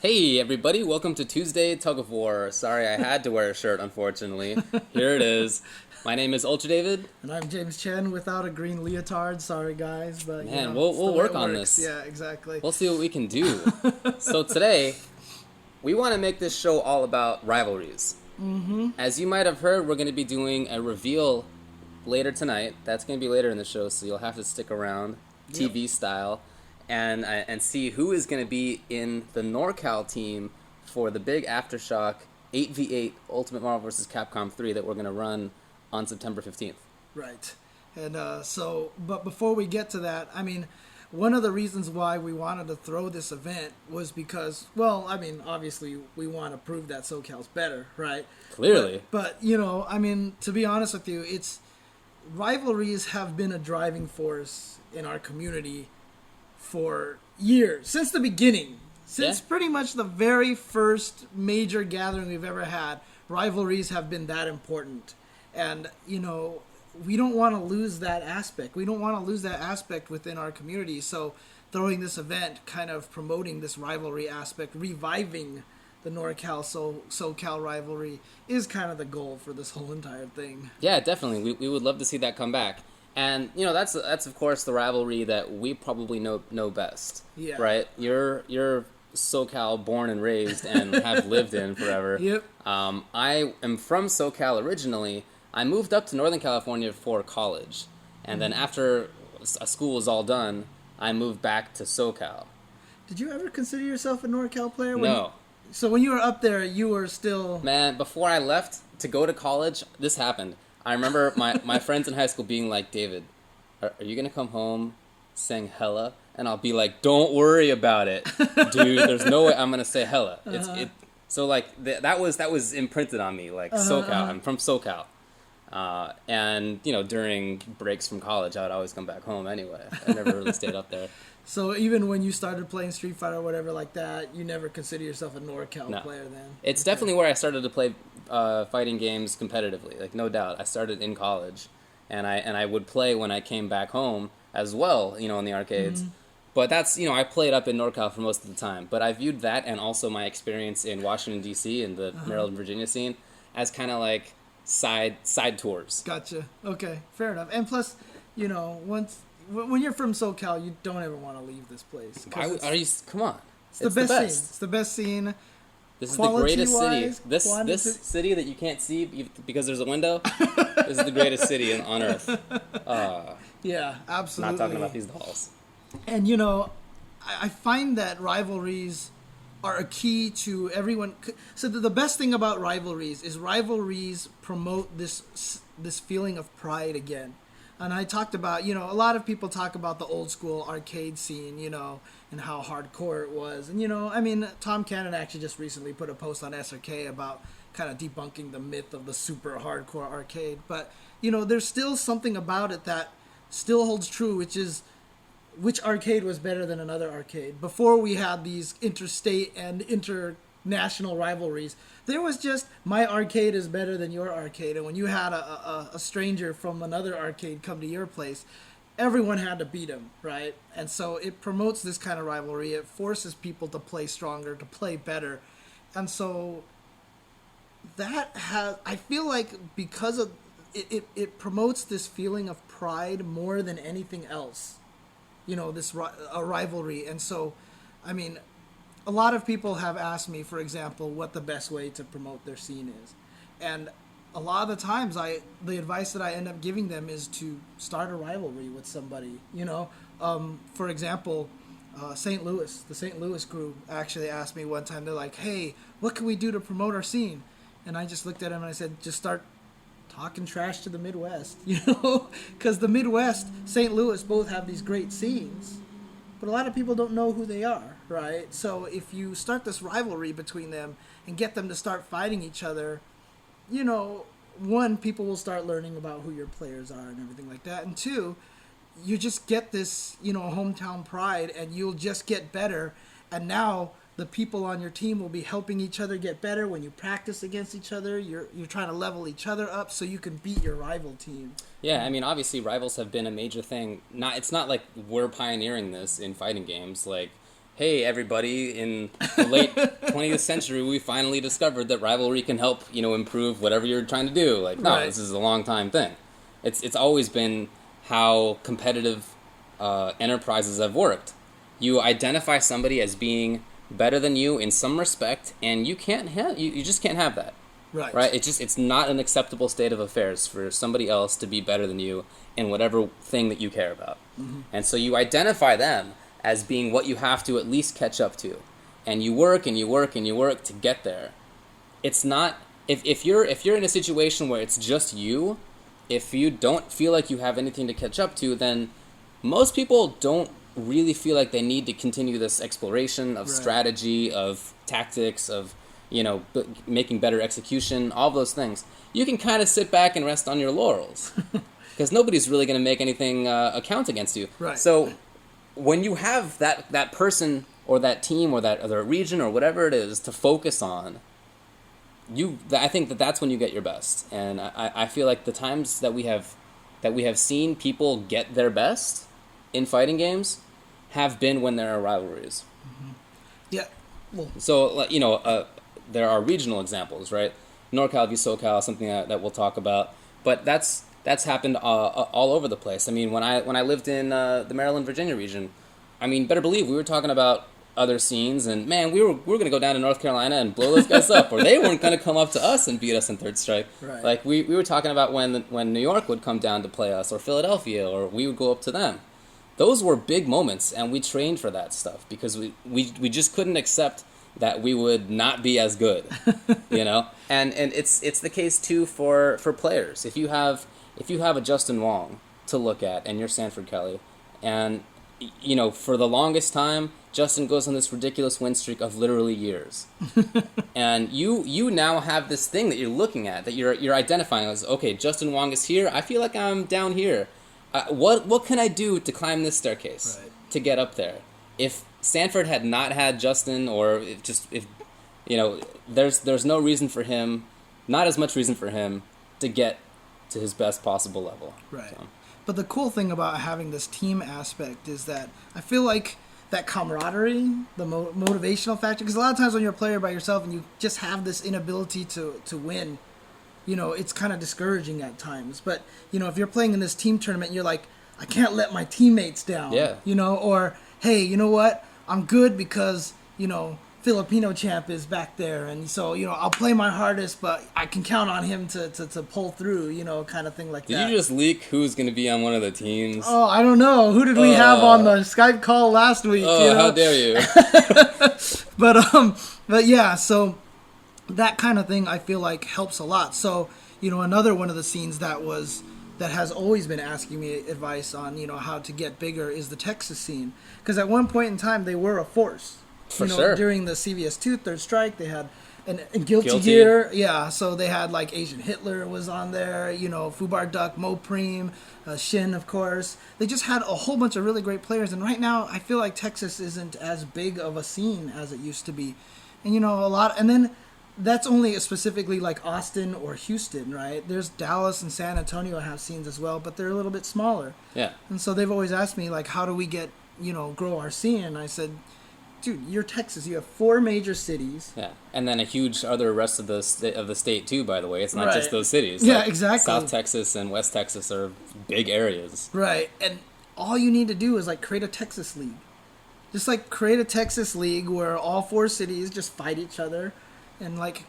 Hey everybody, welcome to Tuesday Tug of War. Sorry I had to wear a shirt, unfortunately. Here it is. My name is Ultra David. And I'm jchensor without a green leotard. Sorry guys, but Man, it's the we'll way work it on works. this. Yeah, exactly. We'll see what we can do. So today, we want to make this show all about rivalries. As you might have heard, we're going to be doing a reveal later tonight. That's going to be later in the show, so you'll have to stick around, TV style, and see who is going to be in the NorCal team for the big AfterShock 8v8 Ultimate Marvel vs. Capcom 3 that we're going to run on September 15th. Right. And but before we get to that, I mean, one of the reasons why we wanted to throw this event was because, well, I mean, obviously we want to prove that SoCal's better, right? Clearly. But I mean, to be honest with you, rivalries have been a driving force in our community for years, since the beginning. Since pretty much the very first major gathering we've ever had, rivalries have been that important. And, we don't want to lose that aspect. We don't want to lose that aspect within our community. So throwing this event, kind of promoting this rivalry aspect, reviving the NorCal SoCal rivalry is kind of the goal for this whole entire thing. Yeah, definitely. We would love to see that come back. And, that's of course the rivalry that we probably know best. Yeah. Right? You're SoCal born and raised and have lived in forever. Yep. I am from SoCal originally. I moved up to Northern California for college. And then after school was all done, I moved back to SoCal. Did you ever consider yourself a NorCal player? No. So when you were up there, you were still... Man, before I left to go to college, this happened. I remember my friends in high school being like, David, are you going to come home saying hella? And I'll be like, don't worry about it, dude. There's no way I'm going to say hella. So, like, that was imprinted on me, like, SoCal. I'm from SoCal. And, during breaks from college, I would always come back home anyway. I never really stayed up there. So even when you started playing Street Fighter or whatever like that, you never consider yourself a NorCal player then? It's definitely where I started to play fighting games competitively, like, no doubt. I started in college, and I would play when I came back home as well, in the arcades. But that's, I played up in NorCal for most of the time. But I viewed that and also my experience in Washington, D.C. and the Maryland, Virginia scene as kind of like side tours. Gotcha. Okay, fair enough. And plus, when you're from SoCal, you don't ever want to leave this place. Come on. It's the best scene. It's the best scene. This is the greatest city. This city that you can't see because there's a window. This is the greatest city on earth. Yeah, absolutely. Not talking about these dolls. And, I find that rivalries are a key to everyone. So the best thing about rivalries is rivalries promote this feeling of pride again. And I talked about, a lot of people talk about the old school arcade scene, and how hardcore it was. And, Tom Cannon actually just recently put a post on SRK about kind of debunking the myth of the super hardcore arcade. But, there's still something about it that still holds true, which is which arcade was better than another arcade. Before we had these interstate and international rivalries, there was just my arcade is better than your arcade. And when you had a stranger from another arcade come to your place, everyone had to beat him, right? And so it promotes this kind of rivalry. It forces people to play stronger, to play better. And so I feel like because of it promotes this feeling of pride more than anything else. A rivalry. And so, a lot of people have asked me, for example, what the best way to promote their scene is. And a lot of the times, the advice that I end up giving them is to start a rivalry with somebody. For example, the St. Louis group actually asked me one time, they're like, hey, what can we do to promote our scene? And I just looked at them and I said, just start talking trash to the Midwest, because the Midwest, St. Louis, both have these great scenes, but a lot of people don't know who they are, right? So if you start this rivalry between them and get them to start fighting each other, one, people will start learning about who your players are and everything like that, and two, you just get this, hometown pride, and you'll just get better, and now the people on your team will be helping each other get better. When you practice against each other, you're trying to level each other up so you can beat your rival team. Yeah, obviously rivals have been a major thing. It's not like we're pioneering this in fighting games. Like, hey, everybody, in the late 20th century, we finally discovered that Rivalry can help, improve whatever you're trying to do. Like, no, This is a long time thing. It's always been how competitive enterprises have worked. You identify somebody as being better than you in some respect, and you just can't have that. Right? It's not an acceptable state of affairs for somebody else to be better than you in whatever thing that you care about. Mm-hmm. And so you identify them as being what you have to at least catch up to. And you work and you work and you work to get there. It's not if you're in a situation where it's just you, if you don't feel like you have anything to catch up to, then most people don't really feel like they need to continue this exploration of strategy, of tactics, of making better execution, all those things. You can kind of sit back and rest on your laurels because nobody's really going to make anything count against you. Right. So when you have that person or that team or that other region or whatever it is to focus on, I think that's when you get your best. And I feel like the times that we have seen people get their best in fighting games have been when there are rivalries. Mm-hmm. Yeah. Well. So there are regional examples, right? NorCal v SoCal, something that we'll talk about, but that's happened all over the place. I mean, when I lived in the Maryland, Virginia region, I mean, better believe we were talking about other scenes, and man, we were going to go down to North Carolina and blow those guys up, or they weren't going to come up to us and beat us in Third Strike. Right. Like we were talking about when New York would come down to play us, or Philadelphia, or we would go up to them. Those were big moments, and we trained for that stuff because we just couldn't accept that we would not be as good, And it's the case too for players. If you have a Justin Wong to look at, and you're Sanford Kelly, and for the longest time, Justin goes on this ridiculous win streak of literally years, and you now have this thing that you're looking at, that you're identifying as, okay, Justin Wong is here. I feel like I'm down here. What can I do to climb this staircase to get up there? If Sanford had not had Justin, or if there's no reason for him, not as much reason for him to get to his best possible level. Right. So. But the cool thing about having this team aspect is that I feel like that camaraderie, the motivational factor, because a lot of times when you're a player by yourself and you just have this inability to win, it's kind of discouraging at times. But, if you're playing in this team tournament and you're like, I can't let my teammates down. Yeah. Or, hey, you know what? I'm good because, Filipino champ is back there. And so, I'll play my hardest, but I can count on him to pull through, kind of thing like that. Did you just leak who's going to be on one of the teams? Oh, I don't know. Who did we have on the Skype call last week? Oh, how dare you. But yeah, so that kind of thing I feel like helps a lot. So, another one of the scenes that has always been asking me advice on, how to get bigger is the Texas scene. Because at one point in time, they were a force. For sure. During the CVS2 Third Strike, they had and Guilty Gear. Yeah, so they had like Asian Hitler was on there, Fubar Duck, Mo Preem, Shin, of course. They just had a whole bunch of really great players. And right now, I feel like Texas isn't as big of a scene as it used to be. And, a lot. And then that's only specifically like Austin or Houston, right? There's Dallas and San Antonio have scenes as well, but they're a little bit smaller. Yeah. And so they've always asked me, like, how do we get, grow our scene? And I said, dude, you're Texas. You have 4 major cities. Yeah, and then a huge other rest of the state too. By the way, it's not just those cities. Yeah, exactly. South Texas and West Texas are big areas. Right, and all you need to do is like create a Texas league. Just like create a Texas league where all 4 cities just fight each other, and like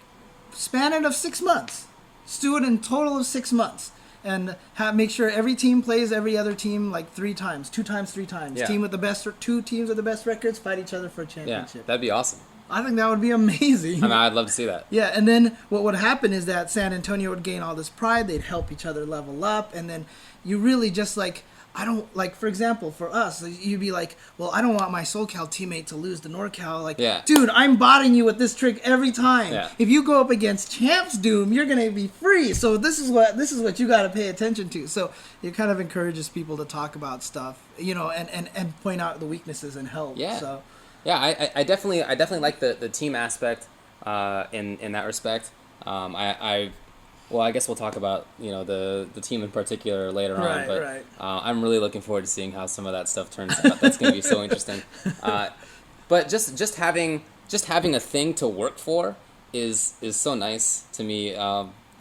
span it of 6 months. Just do it in total of 6 months. And make sure every team plays every other team like 3 times, 2 times, 3 times. Yeah. 2 teams with the best records fight each other for a championship. Yeah, that'd be awesome. I think that would be amazing. I mean, I'd love to see that. Yeah, and then what would happen is that San Antonio would gain all this pride. They'd help each other level up, and then you really just like, I don't, like, for example, for us, you'd be like, well, I don't want my SoCal teammate to lose to NorCal. Like, dude, I'm botting you with this trick every time. Yeah. If you go up against Champs Doom, you're going to be free. So this is what you got to pay attention to. So it kind of encourages people to talk about stuff, and point out the weaknesses and help. Yeah. So. Yeah, I definitely like the team aspect in that respect. Well, I guess we'll talk about the team in particular later on, but I'm really looking forward to seeing how some of that stuff turns out. That's going to be so interesting. But But just having a thing to work for is so nice to me.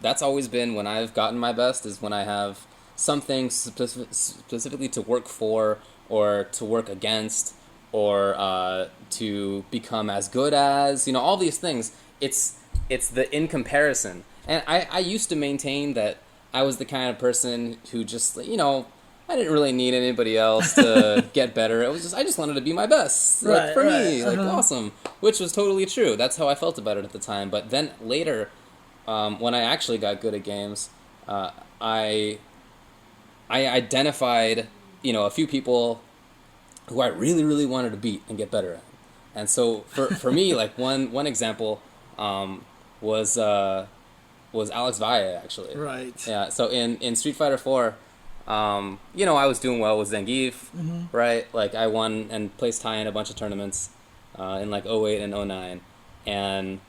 That's always been when I've gotten my best, is when I have something specifically to work for, or to work against, or to become as good as, all these things. It's the in comparison. And I used to maintain that I was the kind of person who just, I didn't really need anybody else to get better. I just wanted to be my best. Like, for me, like, awesome. Which was totally true. That's how I felt about it at the time. But then later, when I actually got good at games, I identified, a few people who I really, really wanted to beat and get better at. And so for me, like, one example was Alex Valle, actually. Right. Yeah. So in Street Fighter 4, I was doing well with Zangief, right? Like, I won and placed high in a bunch of tournaments in like '08 and '09, and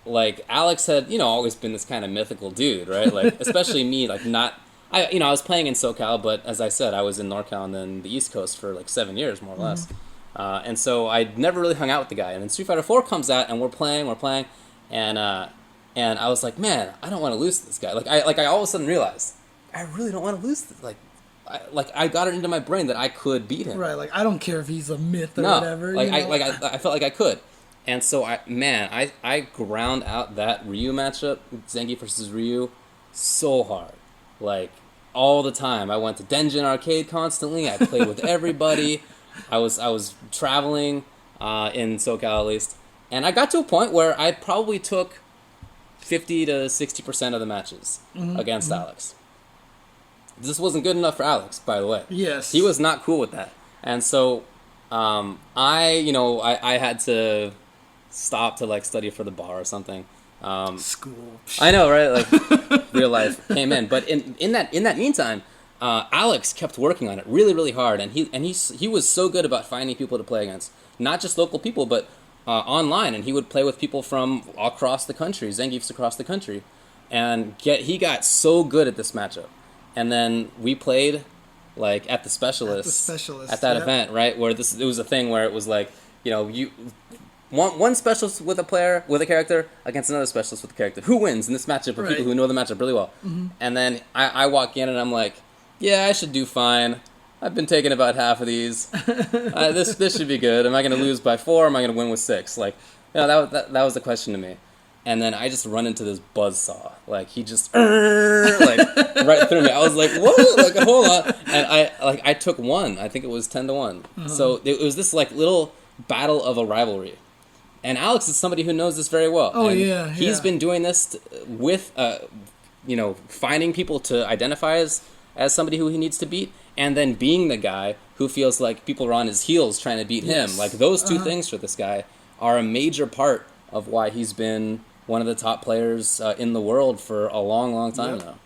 like Alex had always been this kind of mythical dude, right? Like, especially me, like, not. I was playing in SoCal, but as I said, I was in NorCal and then the East Coast for like 7 years, more or less. And so I never really hung out with the guy. And then Street Fighter 4 comes out, and we're playing, and I was like, man, I don't want to lose to this guy. I all of a sudden realized, I really don't want to lose this. I got it into my brain that I could beat him. Right, like, I don't care if he's a myth or whatever. I felt like I could. And so I ground out that Ryu matchup, Zangief versus Ryu, so hard. Like, all the time. I went to Denjin Arcade constantly. I played with everybody. I was traveling in SoCal, at least. And I got to a point where I probably took 50 to 60% of the matches against Alex. This wasn't good enough for Alex, by the way. Yes. He was not cool with that. And so I had to stop to, like, study for the bar or something. School. I know, right? Like, real life came in. But in that meantime, Alex kept working on it really, really hard. And he was so good about finding people to play against. Not just local people, but online. And he would play with people from across the country, Zangief's across the country. And he got so good at this matchup. And then we played, like, at the specialist at that event, right? Where it was a thing where it was like, you one specialist with a character against another specialist with a character. Who wins in this matchup of people who know the matchup really well? And then I walk in and I'm like, yeah, I should do fine. I've been taking about half of these. This should be good. Am I going to lose by 4? Or am I going to win with 6? Like, that was the question to me. And then I just run into this buzzsaw. Like, he just like right through me. I was like, whoa, like, hold on. And I took one. I think it was 10-1. So it was this, like, little battle of a rivalry. And Alex is somebody who knows this very well. Oh, and yeah. He's been doing this with finding people to identify as somebody who he needs to beat, and then being the guy who feels like people are on his heels trying to beat him. Like, those two things for this guy are a major part of why he's been one of the top players in the world for a long, long time now.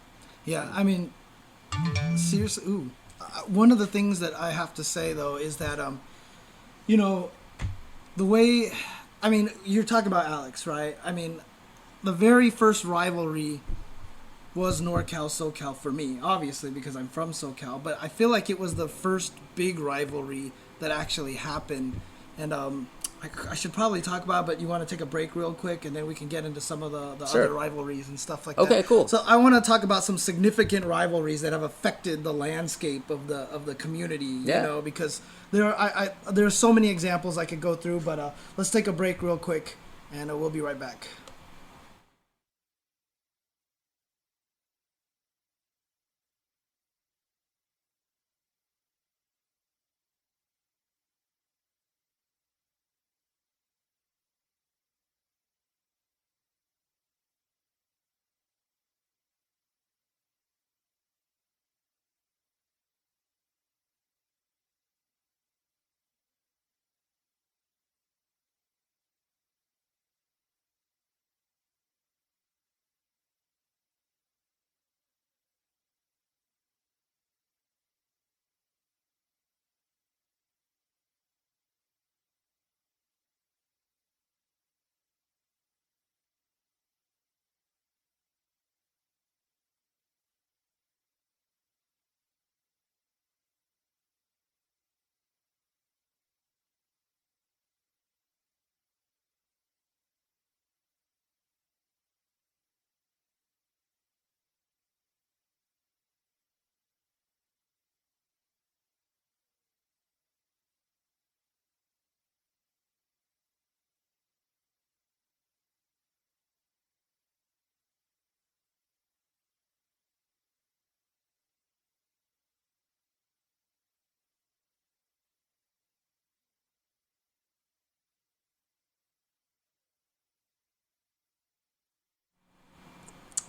Yeah, I mean, seriously, one of the things that I have to say, though, is that, the way, I mean, you're talking about Alex, right? I mean, the very first rivalry was NorCal, SoCal for me, obviously, because I'm from SoCal, but I feel like it was the first big rivalry that actually happened, and I should probably talk about it, but you want to take a break real quick, and then we can get into some of the other rivalries and stuff like that. Okay, cool. So I want to talk about some significant rivalries that have affected the landscape of the community, because there are so many examples I could go through, but let's take a break real quick, and we'll be right back.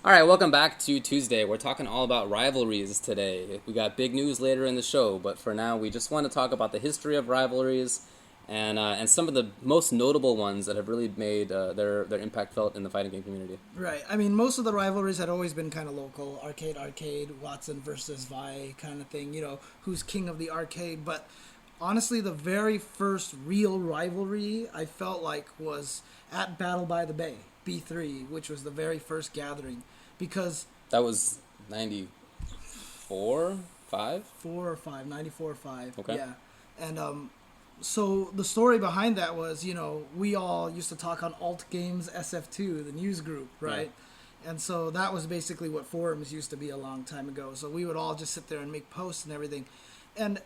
All right, welcome back to Tuesday. We're talking all about rivalries today. We got big news later in the show, but for now, we just want to talk about the history of rivalries and some of the most notable ones that have really made their impact felt in the fighting game community. Right. I mean, most of the rivalries had always been kind of local. Arcade, Watson versus Vi kind of thing. You know, who's king of the arcade. But honestly, the very first real rivalry I felt like was at Battle by the Bay, B3, which was the very first gathering. Because... That was 94, 5? 4 or 5, 94 or 5. Okay. Yeah. And so the story behind that was, you know, we all used to talk on Alt Games SF2, the news group, right? Yeah. And so that was basically what forums used to be a long time ago. So we would all just sit there and make posts and everything. And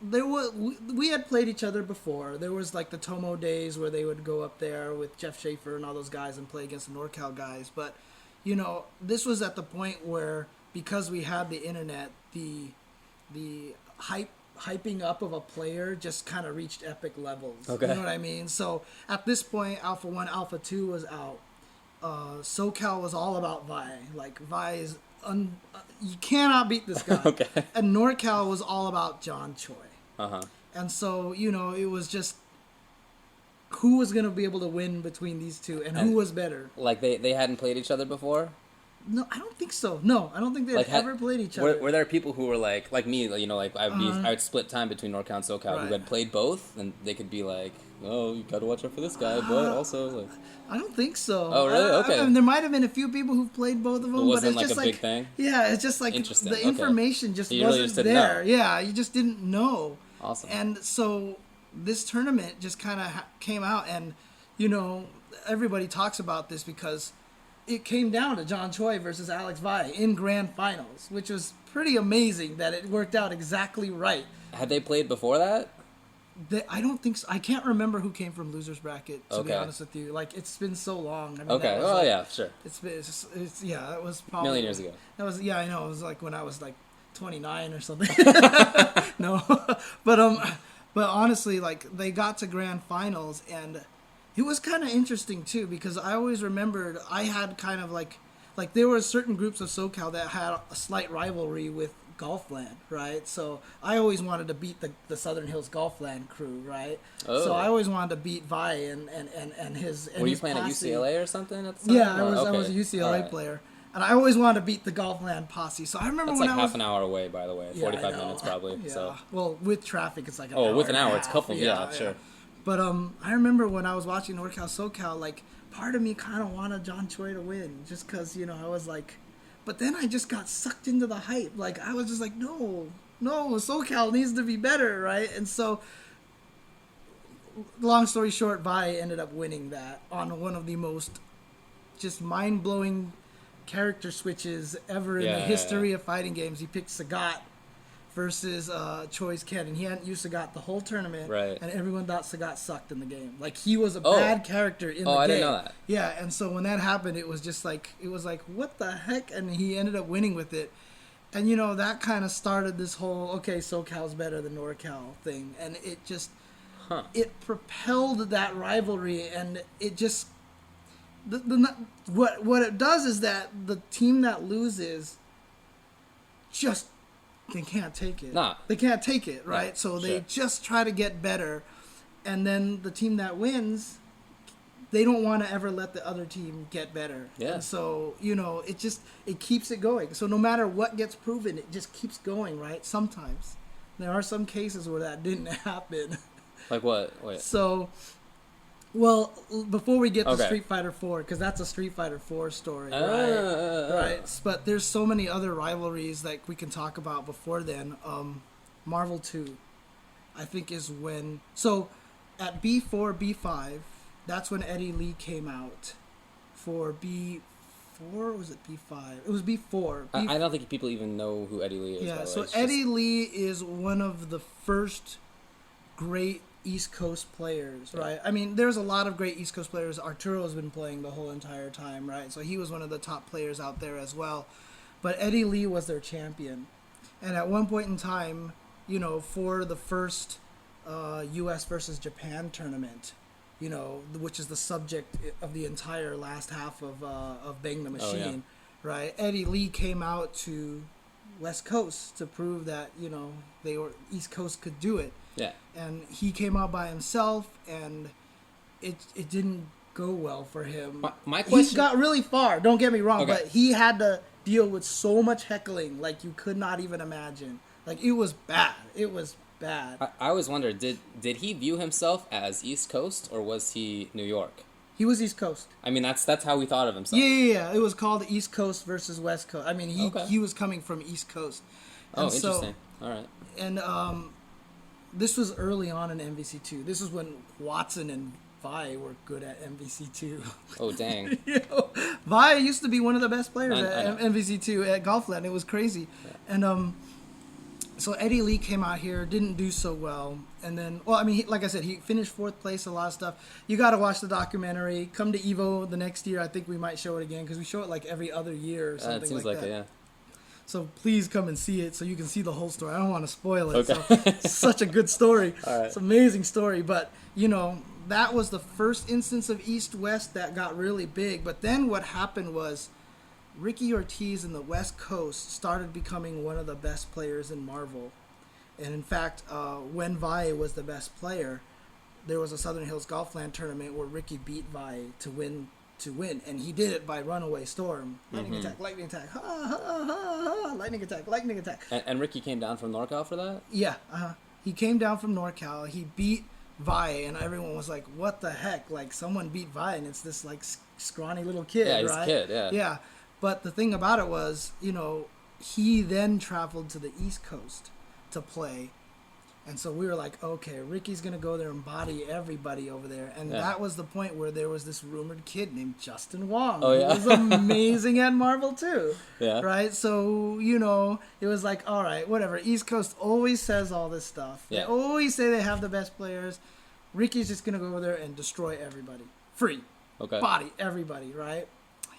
we had played each other before. There was like the Tomo days where they would go up there with Jeff Schaefer and all those guys and play against the NorCal guys. But, you know, this was at the point where, because we had the internet, the hyping up of a player just kind of reached epic levels. Okay. You know what I mean? So at this point, Alpha 1, Alpha 2 was out. SoCal was all about Vi. Like, Vi is... you cannot beat this guy. Okay. And NorCal was all about John Choi. Uh-huh. And so, you know, it was just... who was going to be able to win between these two and who was better. Like, they hadn't played each other before? No, I don't think so. No, I don't think they'd ever played each other. Were there people who were like me, you know, like I'd split time between NorCal and SoCal who had played both, and they could be like, oh, you got to watch out for this guy, but also like... I don't think so. Oh, really? Okay. I mean, there might have been a few people who've played both of them, It wasn't but it's like just a big thing? Yeah, it's just like Interesting. the information just So you really wasn't just didn't there. know. Yeah, you just didn't know. Awesome. And so this tournament just kind of came out, and, you know, everybody talks about this because it came down to John Choi versus Alex Vi in grand finals, which was pretty amazing that it worked out exactly right. Had they played before that? I don't think so. I can't remember who came from losers bracket, to be Okay. honest with you. Like, it's been so long. I mean, Okay. that was Oh, like, yeah, sure. it's yeah, that was probably... Million years ago. That was, yeah, I know. It was like when I was like 29 or something. No. But honestly, like, they got to grand finals, and it was kind of interesting too, because I always remembered I had kind of like there were certain groups of SoCal that had a slight rivalry with Golfland, right? So I always wanted to beat the Southern Hills Golfland crew, right? Oh. So I always wanted to beat Vi and his. And Were you his playing posse. at UCLA or something at the time? Yeah, I Oh, was a okay. UCLA Alright. player, and I always wanted to beat the Golfland posse. So I remember That's when like I was half an hour away, by the way. Yeah, 45 I know. minutes probably. Yeah. So. Well, with traffic, it's like an Oh, hour with an and a hour, it's a half. couple. Yeah, sure. But I remember when I was watching NorCal SoCal, like, part of me kind of wanted John Choi to win, just because, you know, I was like, but then I just got sucked into the hype. Like, I was just like, no, SoCal needs to be better, right? And so, long story short, Vi ended up winning that on one of the most just mind-blowing character switches ever in the history of fighting games. He picked Sagat versus Choi's Ken, and he hadn't used Sagat the whole tournament, Right. and everyone thought Sagat sucked in the game. Like, he was a bad character in the game. I didn't know that. Yeah, and so when that happened, it was just like, what the heck? And he ended up winning with it. And, you know, that kind of started this whole, okay, SoCal's better than NorCal thing. And it just, it propelled that rivalry, and it just, what it does is that the team that loses just, they can't take it. Nah. They can't take it, right? Nah, so they sure. just try to get better. And then the team that wins, they don't want to ever let the other team get better. Yeah. And so, you know, it keeps it going. So no matter what gets proven, it just keeps going, right? Sometimes. There are some cases where that didn't happen. Like what? Wait. So, well, before we get to Okay. Street Fighter 4, because that's a Street Fighter 4 story, right? But there's so many other rivalries that we can talk about before then. Marvel 2, I think, is when... So, at B4, B5, that's when Eddie Lee came out for B4, or was it B5? It was B4. I don't think people even know who Eddie Lee is. by Yeah, the way. so It's Eddie Lee is one of the first great East Coast players, right? I mean, there's a lot of great East Coast players. Arturo's been playing the whole entire time, right? So he was one of the top players out there as well. But Eddie Lee was their champion. And at one point in time, you know, for the first U.S. versus Japan tournament, you know, which is the subject of the entire last half of Bang the Machine, right? Eddie Lee came out to West Coast to prove that, they were East Coast could do it. Yeah. And he came out by himself, and it didn't go well for him. My question... He got really far, don't get me wrong, Okay. but he had to deal with so much heckling like you could not even imagine. Like, it was bad. It was bad. I always wondered, did he view himself as East Coast, or was he New York? He was East Coast. I mean, that's how he thought of himself. Yeah. It was called East Coast versus West Coast. I mean, he was coming from East Coast. And interesting. All right. And this was early on in MVC2. This is when Watson and Vi were good at MVC2. Oh, dang. Vi used to be one of the best players at MVC2 at Golfland. It was crazy. Yeah. And so Eddie Lee came out here, didn't do so well. And then, like I said, he finished 4th place, a lot of stuff. You got to watch the documentary. Come to EVO the next year. I think we might show it again because we show it like every other year or something it seems like that. It, yeah. So please come and see it so you can see the whole story. I don't want to spoil it. Okay. So it's such a good story. All right. It's an amazing story. But, that was the first instance of East-West that got really big. But then what happened was Ricky Ortiz in the West Coast started becoming one of the best players in Marvel. And in fact, when Vi was the best player, there was a Southern Hills Golfland tournament where Ricky beat Vi to win. And he did it by runaway storm. Lightning attack, lightning attack, ha, ha, ha, ha, lightning attack, lightning attack. And Ricky came down from NorCal for that? Yeah, he came down from NorCal. He beat Vi, and everyone was like, what the heck? Like, someone beat Vi, and it's this, like, scrawny little kid, right? Yeah, he's right? a kid, yeah. Yeah, but the thing about it was, he then traveled to the East Coast to play. And so we were like, okay, Ricky's going to go there and body everybody over there. And that was the point where there was this rumored kid named Justin Wong. Oh, yeah. Who was amazing at Marvel, too. Yeah. Right? So, it was like, all right, whatever. East Coast always says all this stuff. Yeah. They always say they have the best players. Ricky's just going to go over there and destroy everybody. Free. Okay. Body everybody, right?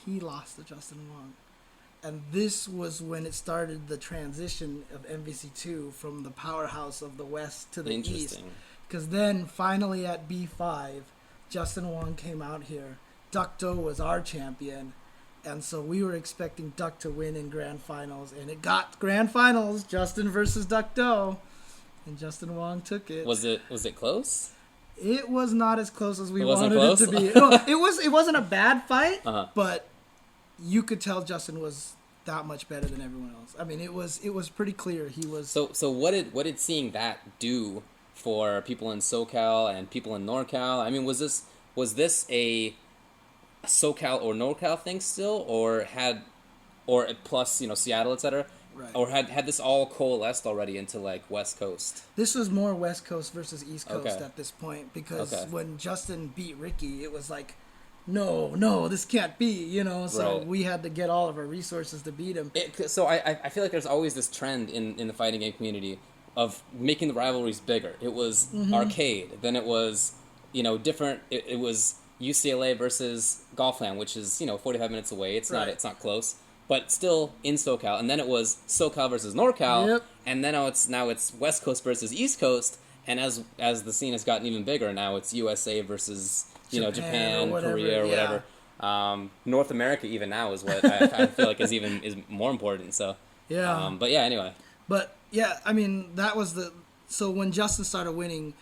He lost to Justin Wong. And this was when it started the transition of MVC2 from the powerhouse of the West to the East. Because then, finally at B5, Justin Wong came out here. Ducto was our champion. And so we were expecting Duck to win in Grand Finals. And it got Grand Finals, Justin versus Ducto. And Justin Wong took it. Was it close? It was not as close as we wanted it to be. No, it wasn't a bad fight, but you could tell Justin was that much better than everyone else. I mean, it was pretty clear he was. So what did seeing that do for people in SoCal and people in NorCal? I mean, was this a SoCal or NorCal thing still, or plus Seattle, etc. Right. Or had this all coalesced already into like West Coast? This was more West Coast versus East Coast Okay. at this point because when Justin beat Ricky, it was like, no, this can't be, So we had to get all of our resources to beat him. So I feel like there's always this trend in the fighting game community of making the rivalries bigger. It was arcade, then it was different. It was UCLA versus Golfland, which is 45 minutes away. It's not close. But still in SoCal, and then it was SoCal versus NorCal, and then now it's West Coast versus East Coast, and as the scene has gotten even bigger, now it's USA versus Japan, Korea, or whatever. North America even now is what I feel like is more important. So but yeah, anyway. But yeah, I mean that was so when Justin started winning,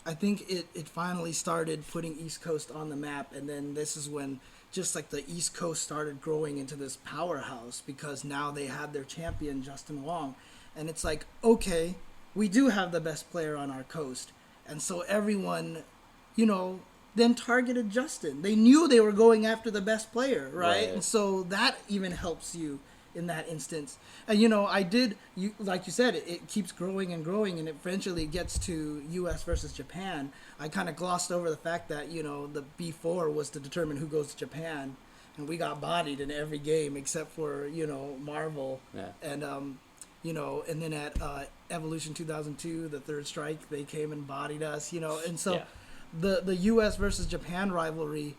I think it finally started putting East Coast on the map, and then this is when just like the East Coast started growing into this powerhouse because now they had their champion, Justin Wong. And it's like, okay, we do have the best player on our coast. And so everyone, then targeted Justin. They knew they were going after the best player, right? And so that even helps you in that instance. And, like you said, it keeps growing and growing, and eventually gets to U.S. versus Japan. I kind of glossed over the fact that, the B4 was to determine who goes to Japan, and we got bodied in every game except for, Marvel. Yeah. And, and then at Evolution 2002, the Third Strike, they came and bodied us, and so the U.S. versus Japan rivalry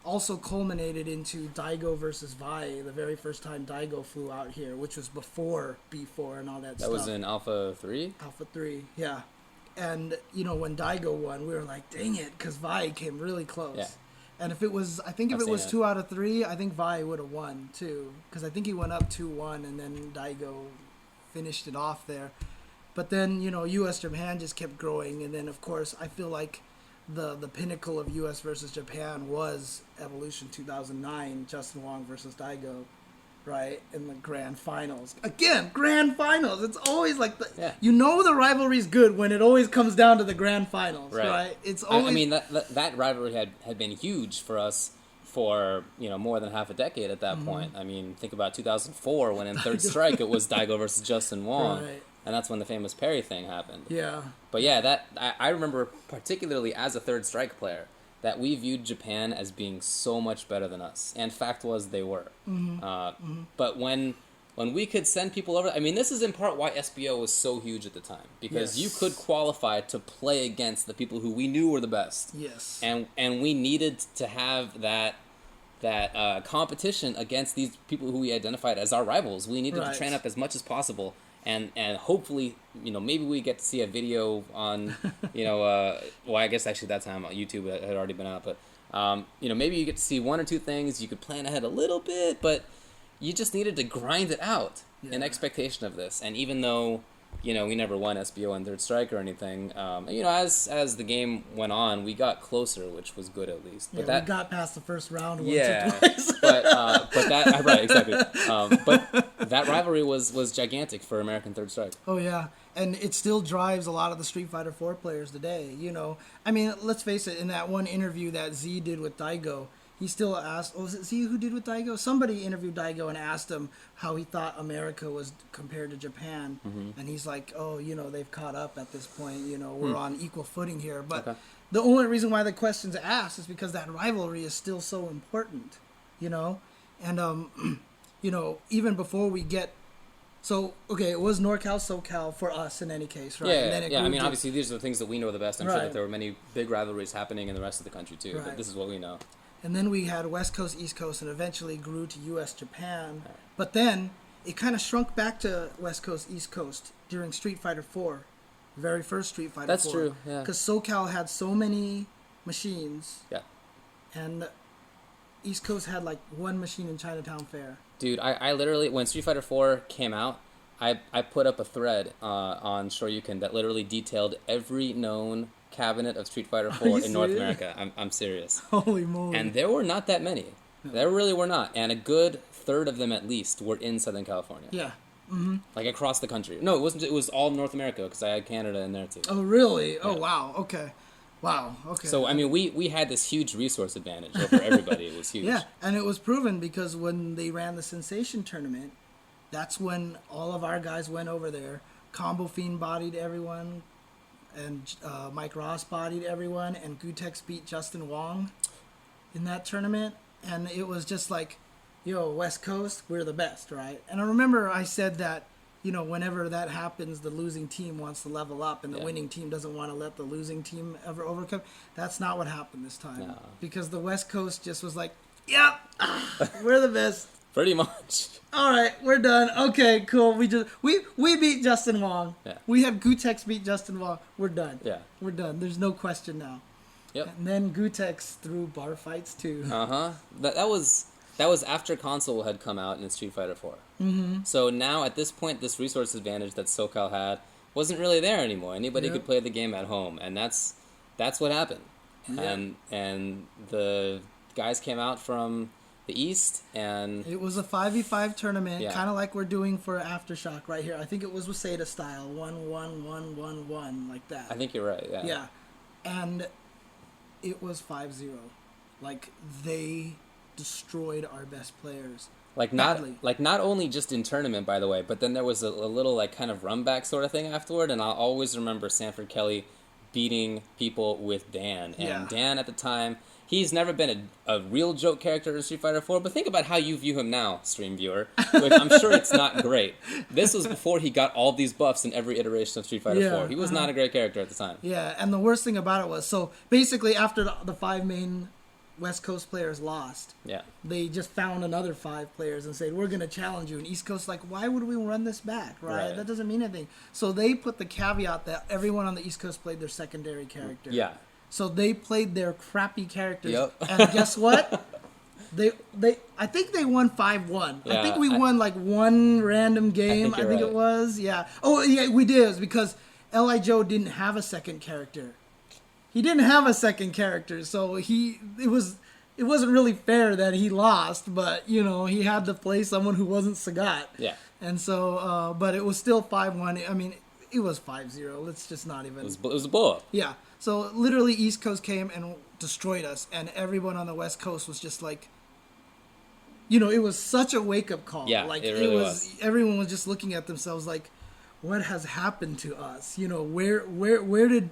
also culminated into Daigo versus Vi, the very first time Daigo flew out here, which was before B4 and all that stuff. That was in Alpha 3? Alpha 3, yeah. And, when Daigo won, we were like, dang it, because Vi came really close. Yeah. And if it was, I think if it was 2 out of 3, I think Vi would have won too, because I think he went up 2-1, and then Daigo finished it off there. But then, you know, U.S. Japan just kept growing, and then of course I feel like the pinnacle of U.S. versus Japan was Evolution 2009, Justin Wong versus Daigo, right, in the grand finals. Again, grand finals. It's always like you know the rivalry's good when it always comes down to the grand finals, right? It's always. I mean that rivalry had been huge for us for, you know, more than half a decade at that point. I mean, think about 2004 when in Third Strike it was Daigo versus Justin Wong. Right. And that's when the famous Perry thing happened. Yeah. But yeah, I remember particularly as a Third Strike player that we viewed Japan as being so much better than us. And fact was they were. But when we could send people over, I mean, this is in part why SBO was so huge at the time. Because you could qualify to play against the people who we knew were the best. Yes. And we needed to have that competition against these people who we identified as our rivals. We needed to train up as much as possible. And hopefully, you know, maybe we get to see a video on, you know, well, I guess actually that time YouTube had already been out, but, you know, maybe you get to see 1 or 2 things. You could plan ahead a little bit, but you just needed to grind it out in expectation of this. And even though, you know, we never won SBO and Third Strike or anything, you know, as the game went on, we got closer, which was good at least. But we got past the first round once or twice. but that right, exactly. But that rivalry was gigantic for American Third Strike. Oh yeah, and it still drives a lot of the Street Fighter 4 players today. You know, I mean, let's face it. In that one interview that Z did with Daigo, he still asked, was it Z who did with Daigo? Somebody interviewed Daigo and asked him how he thought America was compared to Japan. And he's like, oh, you know, they've caught up at this point. You know, we're on equal footing here. But the only reason why the question's asked is because that rivalry is still so important, you know? And, you know, even before we get... So, okay, it was NorCal, SoCal for us in any case, right? Yeah. I mean, obviously, these are the things that we know the best. I'm sure that there were many big rivalries happening in the rest of the country, too. But this is what we know. And then we had West Coast, East Coast, and eventually grew to U.S. Japan. But then it kind of shrunk back to West Coast, East Coast during Street Fighter 4, very first Street Fighter 4. That's true, yeah. Because SoCal had so many machines. Yeah. And East Coast had like 1 machine in Chinatown Fair. Dude, I literally, when Street Fighter 4 came out, I put up a thread on Shoryuken that literally detailed every known cabinet of Street Fighter 4 in North America. I'm serious. Holy moly. And there were not that many. No. There really were not. And a good third of them at least were in Southern California. Yeah. Like across the country. No, it wasn't. It was all North America because I had Canada in there too. Oh, really? Yeah. Oh, wow. Okay. Wow. Okay. So, I mean, we had this huge resource advantage over everybody. It was huge. Yeah, and it was proven because when they ran the Sensation tournament, that's when all of our guys went over there. Combo Fiend bodied everyone, and Mike Ross bodied everyone, and Gutex beat Justin Wong in that tournament. And it was just like, yo, West Coast, we're the best, right? And I remember I said that, you know, whenever that happens, the losing team wants to level up, and the winning team doesn't want to let the losing team ever overcome. That's not what happened this time. No. Because the West Coast just was like, yep, we're the best. Pretty much. All right, we're done. Okay, cool. We beat Justin Wong. Yeah. We had Gutex beat Justin Wong. We're done. Yeah. We're done. There's no question now. Yep. And then Gutex threw bar fights too. That was after console had come out in Street Fighter 4. So now at this point, this resource advantage that SoCal had wasn't really there anymore. Anybody could play the game at home, and that's what happened. Yeah. And the guys came out from the East, and it was a 5v5 tournament, kind of like we're doing for AfterShock right here. I think it was Waseda style, 1-1-1-1-1, like that. I think you're right. Yeah. Yeah, and it was 5-0. Like they destroyed our best players. Not only just in tournament, by the way, but then there was a little like kind of run back sort of thing afterward, and I'll always remember Sanford Kelly beating people with Dan, and Dan at the time. He's never been a real joke character in Street Fighter 4, but think about how you view him now, stream viewer, which I'm sure it's not great. This was before he got all these buffs in every iteration of Street Fighter 4. He was not a great character at the time. Yeah, and the worst thing about it was, so basically after the 5 main West Coast players lost, they just found another 5 players and said, we're going to challenge you. And East Coast like, why would we run this back, right? That doesn't mean anything. So they put the caveat that everyone on the East Coast played their secondary character. Yeah. So they played their crappy characters. Yep. And guess what? I think they won 5-1. Yeah, I think we won like one random game. I think right. it was. Yeah. Oh, yeah, we did. It was because L.I. Joe didn't have a second character. He didn't have a second character, so it wasn't really fair that he lost, but, you know, he had to play someone who wasn't Sagat. Yeah. And so, but it was still 5-1. I mean, it was 5-0. Let's just not even... It was a blow-up. Yeah. So, literally, East Coast came and destroyed us, and everyone on the West Coast was just like... You know, it was such a wake-up call. Yeah, like, it really was. Everyone was just looking at themselves like, what has happened to us? You know, where did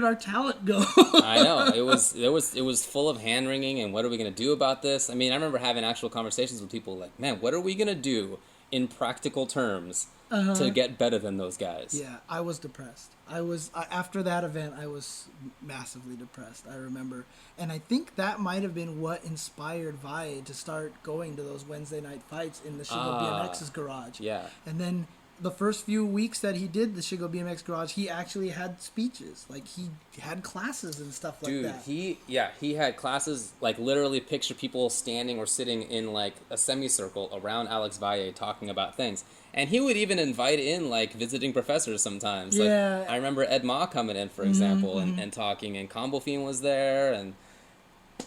our talent go? I know. It was full of hand-wringing and what are we going to do about this? I mean, I remember having actual conversations with people like, man, what are we going to do in practical terms to get better than those guys? Yeah, I was depressed. After that event, I was massively depressed, I remember. And I think that might have been what inspired Vi to start going to those Wednesday night fights in the Shigo BMX's garage. Yeah. And then the first few weeks that he did the Shigo BMX garage, he actually had speeches. Like, he had classes and stuff like that. Dude, he had classes, like, literally picture people standing or sitting in, like, a semicircle around Alex Valle talking about things. And he would even invite in, like, visiting professors sometimes. Yeah. Like, I remember Ed Ma coming in, for example, and talking, and Combo Fiend was there, and...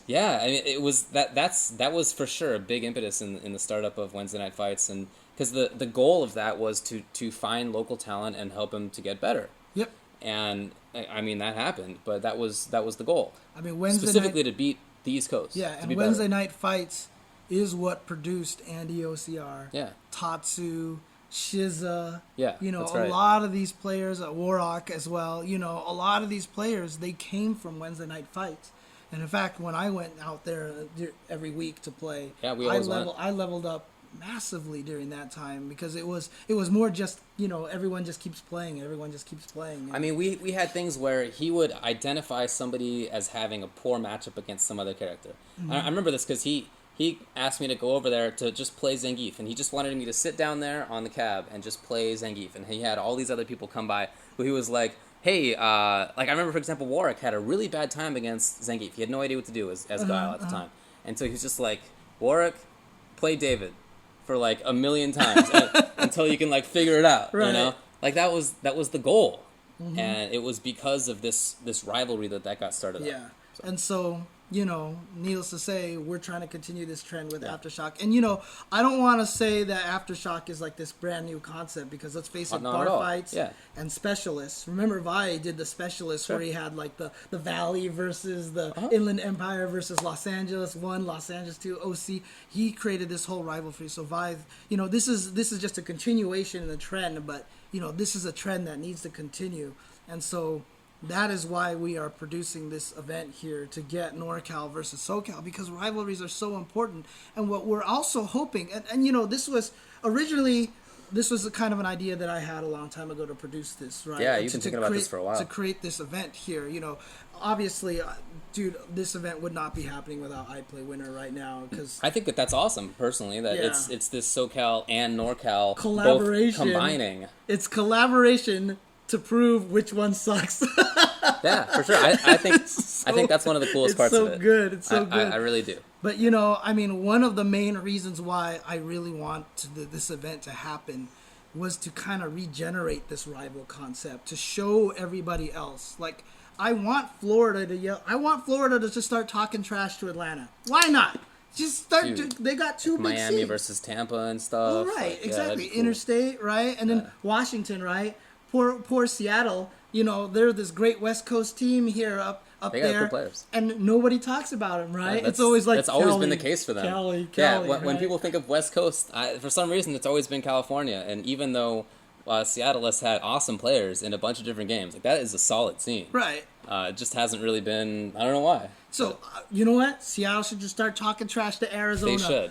Yeah, I mean, it was that was for sure a big impetus in the startup of Wednesday Night Fights, and because the goal of that was to find local talent and help him to get better. Yep. And I mean that happened, but that was the goal. I mean, Wednesday specifically night, to beat the East Coast. Yeah, and Wednesday Night Fights is what produced Andy OCR. Yeah. Tatsu, Shiza. Yeah, you know, that's right. A lot of these players, Warrock as well. You know, a lot of these players, they came from Wednesday Night Fights. And in fact, when I went out there every week to play, yeah, we always went. I leveled up massively during that time because it was more just, you know, everyone just keeps playing. I mean, we had things where he would identify somebody as having a poor matchup against some other character. Mm-hmm. I remember this because he asked me to go over there to just play Zangief, and he just wanted me to sit down there on the cab and just play Zangief. And he had all these other people come by who he was like, hey, like I remember, for example, Warwick had a really bad time against Zangief. He had no idea what to do as Guile at the time. And so he was just like, Warwick, play David for like a million times until you can like figure it out, right. You know? Like that was the goal. Mm-hmm. And it was because of this rivalry that got started. Yeah. And so, you know, needless to say, we're trying to continue this trend with AfterShock. And, you know, I don't want to say that AfterShock is like this brand new concept because, let's face it, bar fights and specialists. Remember, Vi did the specialists where he had like the Valley versus the Inland Empire versus Los Angeles 1, Los Angeles 2, OC. He created this whole rivalry. So Vi, you know, this is just a continuation in the trend, but, you know, this is a trend that needs to continue. And so... that is why we are producing this event here to get NorCal versus SoCal, because rivalries are so important. And what we're also hoping, and you know, this was a kind of an idea that I had a long time ago to produce this, right? Yeah, you've been thinking about this for a while. To create this event here, you know, obviously, dude, this event would not be happening without iPlay Winner right now, because I think that's awesome, personally, that it's this SoCal and NorCal collaboration both combining. It's collaboration to prove which one sucks. Yeah, for sure. I think that's one of the coolest parts of it. It's so good. I really do. But, you know, I mean, one of the main reasons why I really want this event to happen was to kind of regenerate this rival concept, to show everybody else. Like, I want Florida to just start talking trash to Atlanta. Why not? Just start. They got two big Miami seats. versus Tampa and stuff. Oh, right, like, exactly. Cool. Interstate, right? And then Washington, right? Poor Seattle. You know, they're this great West Coast team here up they there. got good players. And nobody talks about them, right? Yeah, it's always like that's always been the case for them. Cali, when people think of West Coast, for some reason it's always been California. And even though Seattle has had awesome players in a bunch of different games, like that is a solid scene. Right. It just hasn't really been. I don't know why. So you know what? Seattle should just start talking trash to Arizona. They should.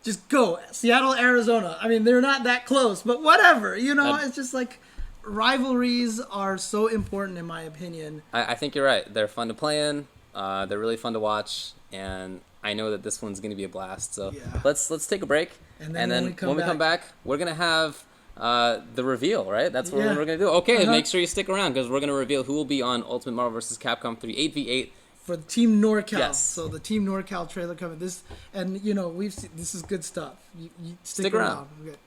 Just go. Seattle, Arizona. I mean, they're not that close, but whatever. You know, it's just like. Rivalries are so important, in my opinion. I think you're right. They're fun to play in. They're really fun to watch, and I know that this one's going to be a blast. So let's take a break, and then when we come back, we're going to have the reveal, right? That's what Yeah. we're gonna do. Okay, Uh-huh. make sure you stick around because we're gonna reveal who will be on Ultimate Marvel vs. Capcom 3 8v8. For the Team NorCal. Yes. So the Team NorCal trailer coming. This and we've seen, this is good stuff. You stick Stick around. around. Okay.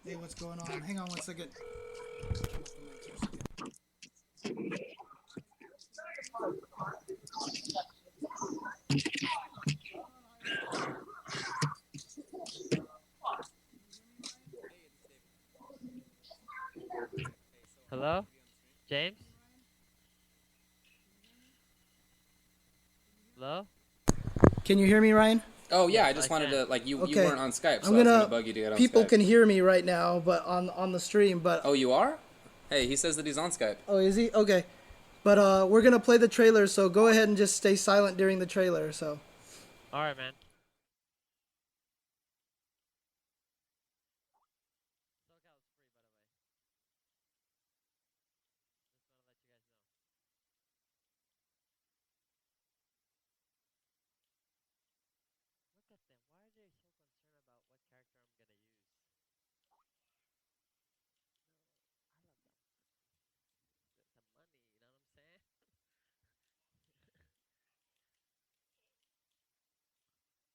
Hey, what's going on? Hang on one second. Turn off the mic for a second. Hello? James? Hello? Can you hear me, Ryan? Oh yeah, I Yes, I just wanted can. to like you Okay. weren't on Skype, I'm so I was gonna gonna. bug you to get on People Skype. can hear me right now, but on the stream. But Oh, you are? Hey, he says that he's on Skype. oh, is he? Okay. But we're gonna play the trailer, so go ahead and just stay silent during the trailer. So. Alright, man. SoCal is free, by the way. Just want to let you guys know. Look at them. Why are they so concerned about what character I'm gonna use? No, I love them. The money, you know what I'm saying?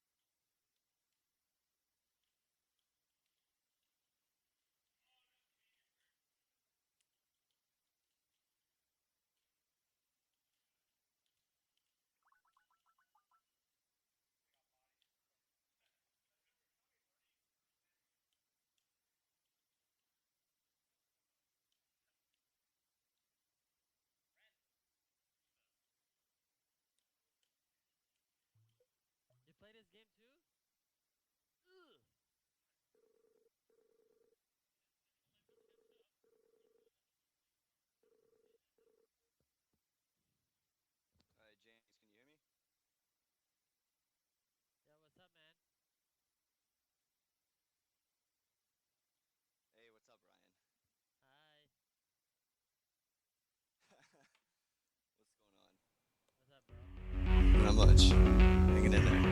match. Hanging in there.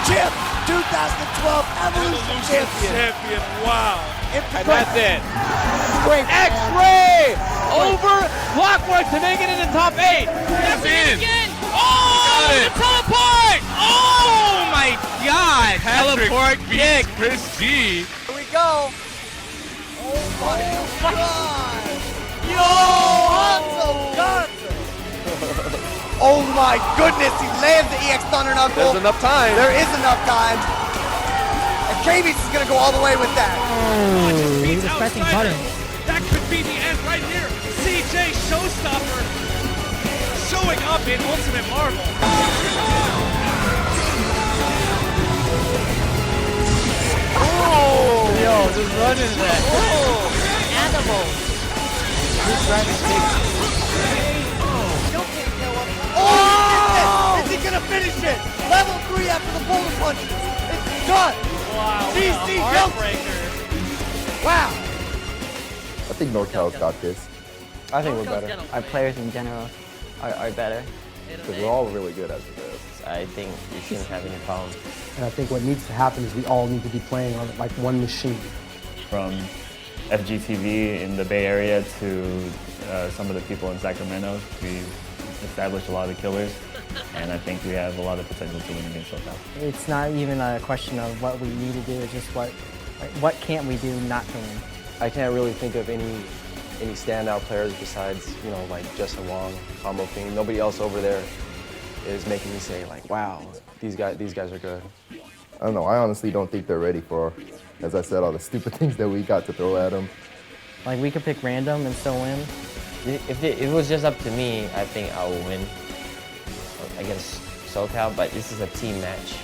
Chip, 2012 Evolution Champion. Wow. And that's it. Great. X-Ray over Clockwork to make it in the top 8. That's in. it again. Oh, Got it. the teleport. Oh my God. Patrick Teleport beats kick. Chris G. Here we go. Oh my God. Yo. Hanzo Gonzo. Oh my goodness, he lands the EX Thunder Knuckle. There's enough time. There is enough time. And KB's is gonna go all the way with that. He's pressing button. That could be the end right here. CJ Showstopper showing up in Ultimate Marvel. Oh! Yo, just running that. Oh! Animal. He's trying to take. Still can't kill him. Oh! Is he gonna finish it? Level 3 after the boulder punches. It's done. Wow. DC Heartbreaker. Wow. I think NorCal's got this. I think we're better. Our players in general are better. Because we're all really good as it is. I think we shouldn't have any problems. And I think what needs to happen is we all need to be playing on like one machine. From FGTV in the Bay Area to some of the people in Sacramento, we've established a lot of killers, and I think we have a lot of potential to win against SoCal. It's not even a question of what we need to do, it's just what can't we do not to win. I can't really think of any standout players besides, like Justin Wong, Combo King. Nobody else over there is making me say like, wow, these guys are good. I don't know, I honestly don't think they're ready for, as I said, all the stupid things that we got to throw at them. Like we could pick random and still win. If it was just up to me, I think I will win against SoCal. But this is a team match.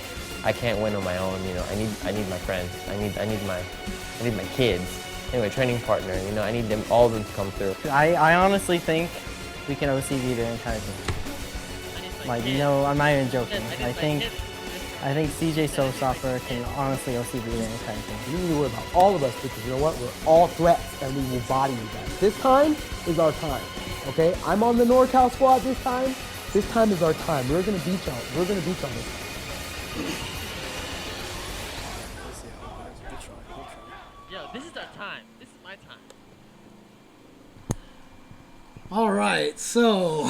I can't win on my own. I need my friends. I need my kids. Anyway, training partner. I need them all of them to come through. I honestly think we can OCV their entire team. Like I'm not even joking. I think CJ Showstopper can honestly OCV their entire team. You need to worry about all of us because you know what? We're all threats and we will body you guys. This time is our time. Okay? I'm on the NorCal squad this time. This time is our time. We're gonna beat y'all. We're gonna beat y'all this time. Yo, this is our time. This is my time. All right, so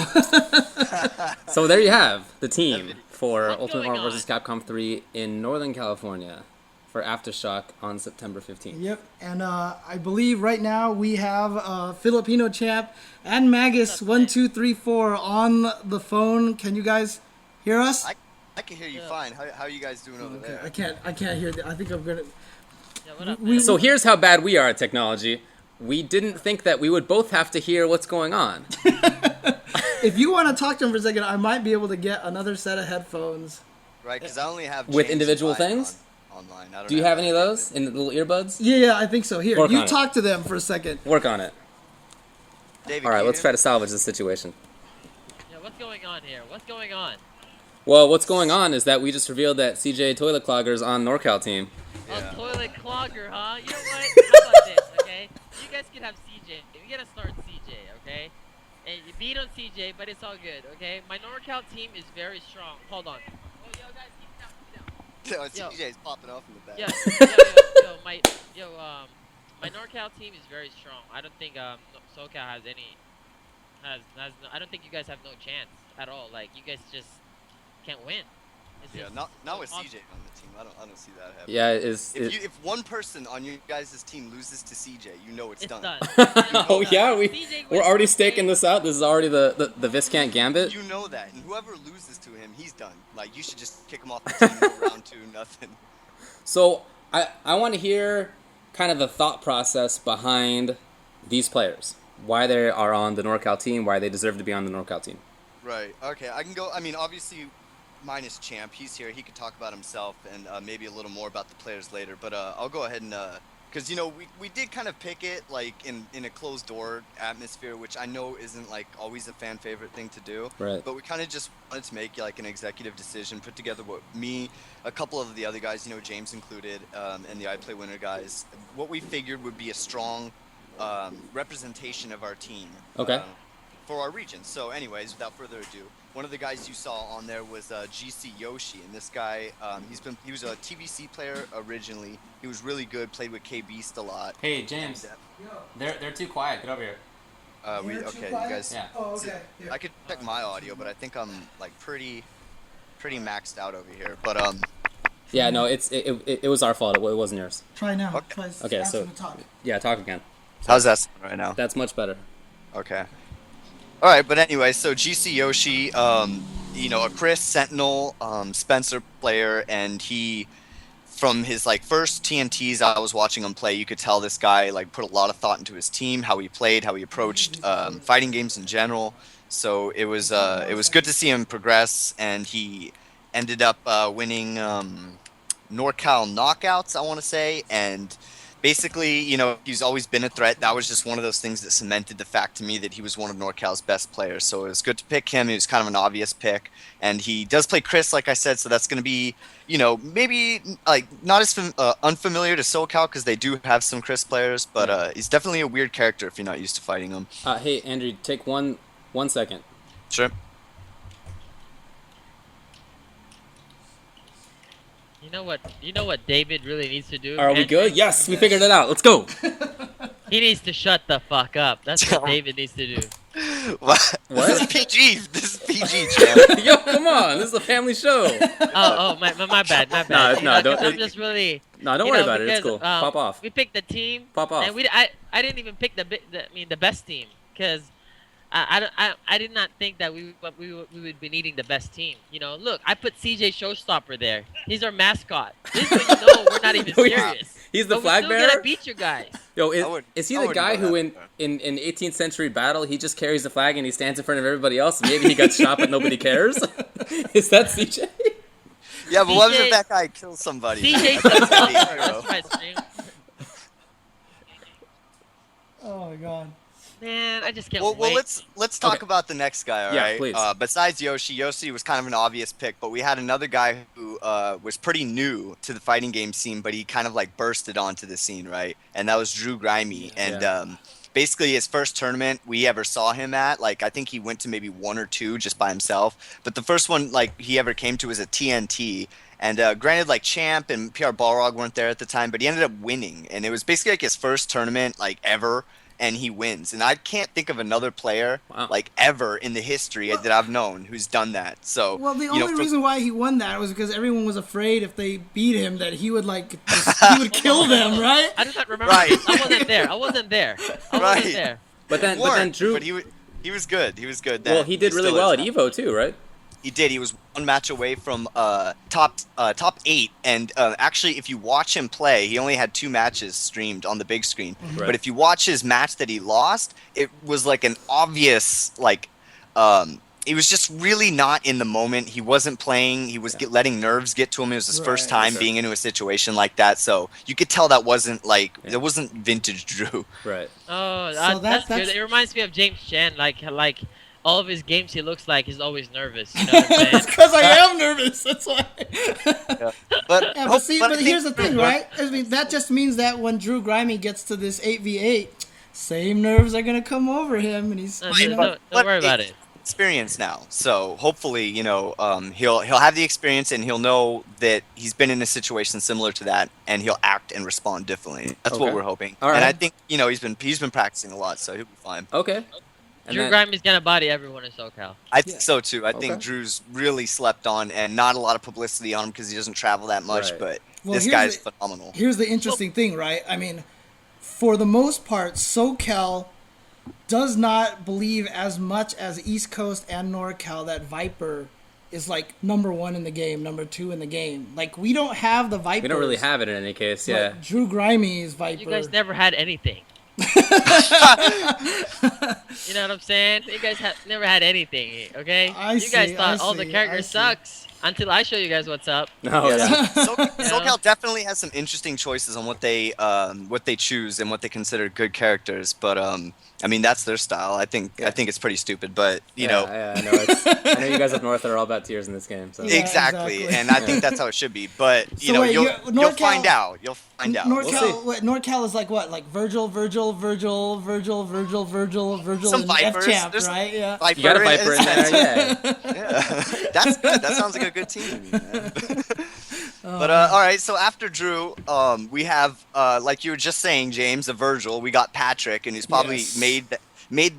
So there you have the team for Ultimate Marvel vs. Capcom 3 in Northern California for AfterShock on September 15th. Yep, and I believe right now we have Filipino Champ and Magus1234 on the phone. Can you guys hear us? I can hear you fine. How are you guys doing over there? I can't hear. I think I'm gonna. Yeah, what up, So here's how bad we are at technology. We didn't think that we would both have to hear what's going on. If you want to talk to him for a second, I might be able to get another set of headphones. Right, because I only have With James individual and Ryan things? online. I don't Do you have any of those in the little earbuds? Yeah, I think so. Here, Work you on it. talk to them for a second. Work on it. David, All right, can you let's hear try to salvage the situation. Yeah, what's going on here? What's going on? Well, what's going on is that we just revealed that CJ Toilet Clogger's on NorCal team. Yeah. A toilet clogger, huh? You know what? How about this, okay? You guys can have CJ. We gotta start CJ, okay? And you beat on CJ, but it's all good, okay? My NorCal team is very strong. Hold on. Oh, yo, guys, keep down, keep down. Oh, CJ's popping off in the back. My NorCal team is very strong. I don't think SoCal has any. I don't think you guys have no chance at all. Like you guys just can't win. It's Yeah, just not with awesome. CJ on the team. I don't see that happening. Yeah, If one person on you guys' team loses to CJ, you know it's done. Oh yeah, CJ we're wins already the staking game. this out. This is already the Viscant Gambit. You know that, and whoever loses to him, he's done. Like you should just kick him off the team. No round 2, nothing. So I want to hear kind of the thought process behind these players. Why they are on the NorCal team, why they deserve to be on the NorCal team. Right. Okay. I can go. I mean, obviously, minus Champ. He's here. He could talk about himself and maybe a little more about the players later. But I'll go ahead and because we did kind of pick it like in a closed door atmosphere, which I know isn't like always a fan favorite thing to do. Right. But we kind of just wanted to make like an executive decision, put together what me, a couple of the other guys, James included, and the iPlay Winner guys, what we figured would be a strong representation of our team. Okay. For our region. So anyways, without further ado, one of the guys you saw on there was GC Yoshi, and this guy, he was a TVC player originally. He was really good, played with K Beast a lot. Hey James, they're too quiet. Get over here. Okay, you guys. Yeah. Oh, okay. I could check my audio, but I think I'm like pretty maxed out over here. But Yeah, no, it was our fault. It wasn't yours. Try now. Okay. Okay, Ask so him to talk. yeah, talk again. how's that sound right now? That's much better. Okay. All right, but anyway, so GC Yoshi, a Chris Sentinel, Spencer player, and he, from his like first TNTs I was watching him play, you could tell this guy like put a lot of thought into his team, how he played, how he approached fighting games in general. So it was good to see him progress, and he ended up winning NorCal knockouts, I want to say, and basically, he's always been a threat. That was just one of those things that cemented the fact to me that he was one of NorCal's best players. So it was good to pick him. He was kind of an obvious pick. And he does play Chris, like I said, so that's going to be, maybe like not as unfamiliar to SoCal because they do have some Chris players, but he's definitely a weird character if you're not used to fighting him. Hey, Andrew, take one second. Sure. You know what David really needs to do? Are we good? Yes, we figured it out. Let's go. He needs to shut the fuck up. That's what David needs to do. What? This is PG. This is PG, champ. Yo, come on. This is a family show. My bad. No, don't. I'm just really. No, don't worry about it. It's cool. Pop off. We picked the team. Pop off. And I didn't even pick the best team because I did not think that we would be needing the best team. Look, I put CJ Showstopper there. He's our mascot. This is when we're not even serious. He's the flag bearer? We're still gonna beat you guys. Yo, is he the guy who in 18th century battle, he just carries the flag and he stands in front of everybody else? Maybe he got shot but nobody cares? Is that CJ? Yeah, but what if that guy kills somebody? CJ That's my stream. Oh my god. Man, I just can't Well, wait. let's talk about the next guy, all right? Please. Besides Yoshi was kind of an obvious pick, but we had another guy who was pretty new to the fighting game scene, but he kind of like bursted onto the scene, right? And that was Drew Grimey. And basically his first tournament we ever saw him at, like I think he went to maybe one or two just by himself. But the first one like he ever came to was a TNT. And granted, like Champ and PR Balrog weren't there at the time, but he ended up winning. And it was basically like his first tournament like ever. And he wins. And I can't think of another player like ever in the history that I've known who's done that. So well, the only reason why he won that was because everyone was afraid if they beat him that he would he would kill them, right? I do not remember. Right. I wasn't there. But then Drew. But he was good. He was good. Well, he did really well at Evo too, right? He did. He was one match away from top 8. And actually, if you watch him play, he only had 2 matches streamed on the big screen. Right. But if you watch his match that he lost, it was like an obvious he was just really not in the moment. He wasn't playing. He was letting nerves get to him. It was his first time being into a situation like that. So you could tell that wasn't it wasn't vintage Drew. Right. Oh, that's good. It reminds me of James Chen. Like all of his games, he looks like he's always nervous. You know what I'm saying? It's because I am nervous. That's why. But here's the thing, right? I mean, that just means that when Drew Grimey gets to this 8v8, same nerves are gonna come over him, and he's. Don't worry about it. Experience now, so hopefully he'll have the experience and he'll know that he's been in a situation similar to that, and he'll act and respond differently. That's what we're hoping. All right. And I think he's been practicing a lot, so he'll be fine. Okay. Drew Grimey's gonna body everyone in SoCal. I think so too. I think Drew's really slept on, and not a lot of publicity on him because he doesn't travel that much. But this guy's phenomenal. Here's the interesting thing, right? I mean, for the most part, SoCal does not believe as much as East Coast and NorCal that Viper is like number 1 in the game, number 2 in the game. Like, we don't have the Vipers. We don't really have it in any case, yeah. Drew Grimey's Viper. You guys never had anything. You know what I'm saying? You guys never had anything, okay? You guys thought all the characters sucks. Until I show you guys what's up. Oh yeah. SoCal definitely has some interesting choices on what they choose and what they consider good characters, but I mean that's their style. I think it's pretty stupid, but you know. Yeah, I know. I know you guys up north are all about tears in this game. So. Yeah, exactly, and I think that's how it should be. But you know, wait, you'll NorCal- find out. You'll find out. NorCal, NorCal is like what? Like Virgil, Some and Vipers. F-Champ, There's right? Yeah. Viper You got a Viper in there, yeah. Yeah, that's good. That sounds like a good team. But all right, so after Drew, we have like you were just saying, James, a Virgil. We got Patrick, and he's probably made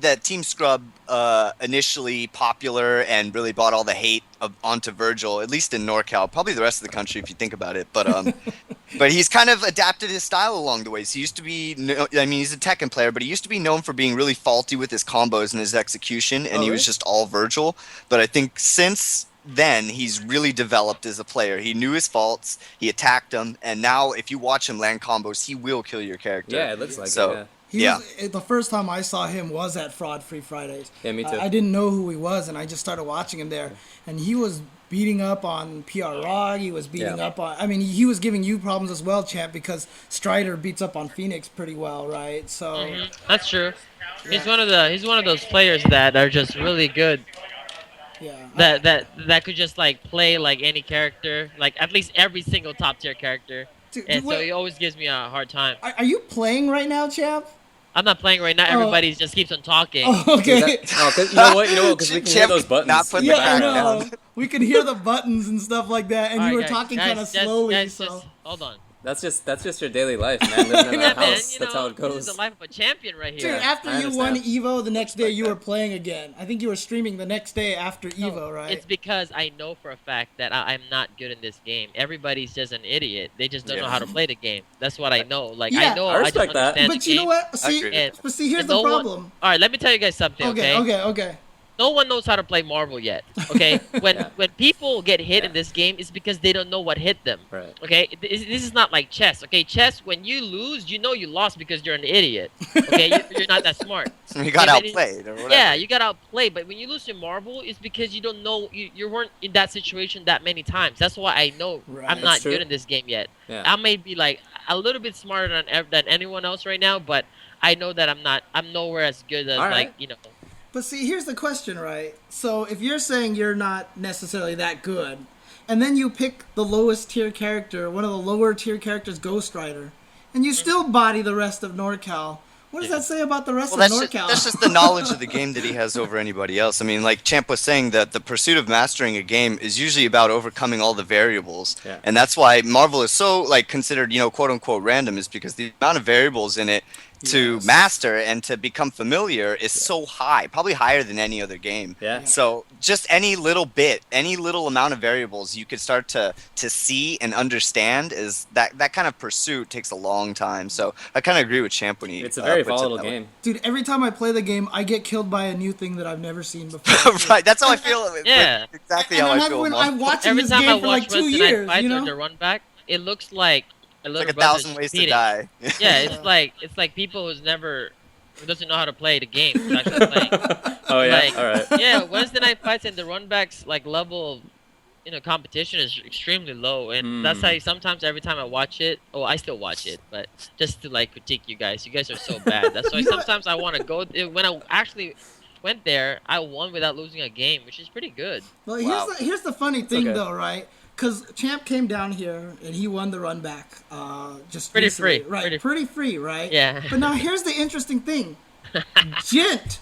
the Team Scrub initially popular and really brought all the hate onto Virgil, at least in NorCal, probably the rest of the country if you think about it. But but he's kind of adapted his style along the way. So he used to be, I mean, he's a Tekken player, but he used to be known for being really faulty with his combos and his execution, and he was just all Virgil. But I think since then he's really developed as a player. He knew his faults, he attacked them, and now if you watch him land combos, he will kill your character. Yeah, it looks like so. it. Yeah. The first time I saw him was at Fraud Free Fridays. Yeah, me too. I didn't know who he was, and I just started watching him there. And he was beating up on PR Rog. He was beating up on... I mean, he was giving you problems as well, Champ, because Strider beats up on Phoenix pretty well, right? So That's true. He's one of those players that are just really good. Yeah. That could just like play like any character, like at least every single top tier character. And so he always gives me a hard time. Are you playing right now, Champ? I'm not playing right now. Everybody just keeps on talking. Oh, okay. You know what? Because we can hear those buttons. Yeah, I know. We can hear the buttons and stuff like that, and you were talking kind of slowly. Just, hold on. That's just your daily life, man. Living in a house. That's how it goes. This is the life of a champion right here. Dude, after you won Evo, the next day you were playing again. I think you were streaming the next day after Evo, right? It's because I know for a fact that I'm not good in this game. Everybody's just an idiot. They just don't know how to play the game. That's what I know. Like I know, I respect that. But you know what? See, here's the problem. All right, let me tell you guys something. Okay. No one knows how to play Marvel yet. Okay, when people get hit in this game, it's because they don't know what hit them. Right. Okay, this is not like chess. Okay, chess, when you lose, you know you lost because you're an idiot. Okay, you're not that smart. You got outplayed or whatever. Yeah, you got outplayed. But when you lose in Marvel, it's because you don't know you weren't in that situation that many times. That's why I know I'm not good in this game yet. Yeah. I may be like a little bit smarter than anyone else right now, but I know that I'm nowhere as good as But see, here's the question, right? So if you're saying you're not necessarily that good, and then you pick the lowest tier character, one of the lower tier characters, Ghost Rider, and you still body the rest of NorCal, what does that say about the rest of NorCal? That's just the knowledge of the game that he has over anybody else. I mean, like Champ was saying, that the pursuit of mastering a game is usually about overcoming all the variables. Yeah. And that's why Marvel is so considered, quote unquote random, is because the amount of variables in it to master and to become familiar is so high, probably higher than any other game. Yeah. So just any little amount of variables you could start to see and understand is that kind of pursuit takes a long time. So I kind of agree with Champ when he it's a very volatile game. Dude, every time I play the game, I get killed by a new thing that I've never seen before. Right, that's how I feel. Yeah. Exactly how I feel. I'm watching Every this time game I for watch like 2 Wednesday years, Night Fights you know? or the run back, it looks like a It's like little 1,000 ways to die. Yeah, it's like people who doesn't know how to play the game. Who's actually playing. Oh yeah, Like, all right. Yeah, Wednesday Night Fights and the run backs level of competition is extremely low, and that's why sometimes every time I watch it, I still watch it, but just to critique you guys are so bad. That's why sometimes I want to go. When I actually went there, I won without losing a game, which is pretty good. Well, here's the funny thing though, right? Because Champ came down here and he won the run back just pretty recently. free, right? Pretty free, right? Yeah. But now here's the interesting thing: Gent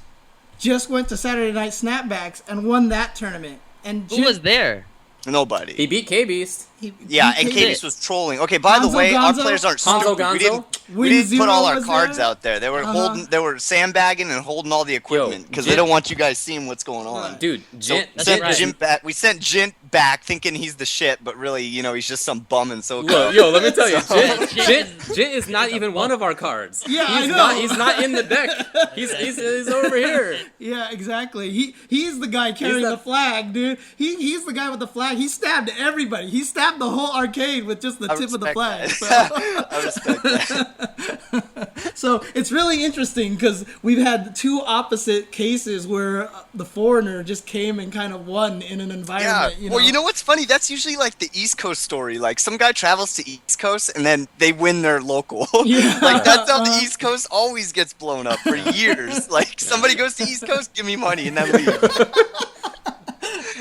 just went to Saturday Night Snapbacks and won that tournament. And Who was there? Nobody. He beat K-Beast. Yeah, and K-Beast was trolling. Okay, by the way, our players aren't stupid. We didn't put all our cards out there. They were sandbagging and holding all the equipment because they don't want you guys seeing what's going on. Dude, Jint, we sent Jint back thinking he's the shit, but really, he's just some bum and SoCal. Yo, let me tell you, Jint is not even one of our cards. Yeah, I know. He's not in the deck. He's over here. Yeah, exactly. He's the guy carrying the flag, dude. He's the guy with the flag. He stabbed everybody. He stabbed the whole arcade with just the tip of the flag. So. I respect that. So it's really interesting because we've had two opposite cases where the foreigner just came and kind of won in an environment. Yeah. Well, you know what's funny? That's usually like the East Coast story. Like some guy travels to East Coast and then they win their local. Yeah. Like that's how the East Coast always gets blown up for years. Like somebody goes to East Coast, give me money, and then leave.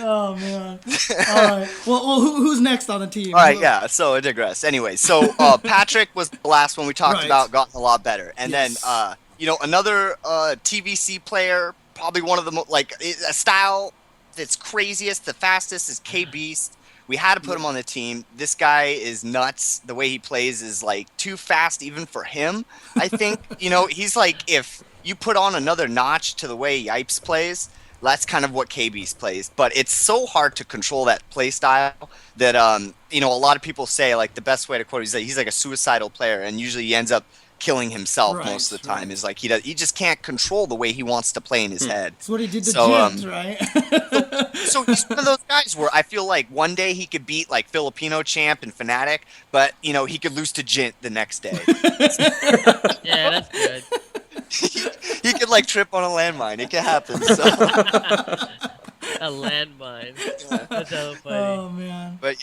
Oh man! All right. Well, who's next on the team? All right, yeah. So I digress. Anyway, so Patrick was the last one we talked Right. about, gotten a lot better, and Yes. then another TVC player, probably one of the a style that's craziest, the fastest is K Beast. We had to put him on the team. This guy is nuts. The way he plays is like too fast even for him. I think he's like if you put on another notch to the way Yipes plays. That's kind of what K-Beast plays, but it's so hard to control that play style that a lot of people say like the best way to quote he's like a suicidal player, and usually he ends up killing himself most of the time. Is like he just can't control the way he wants to play in his head. That's what he did to So, Jens, right? So he's one of those guys where I feel like one day he could beat like Filipino champ and Fnatic, but he could lose to Jint the next day. Yeah, that's good. He could like trip on a landmine. It can happen. So. A landmine. That's so funny. Oh man! But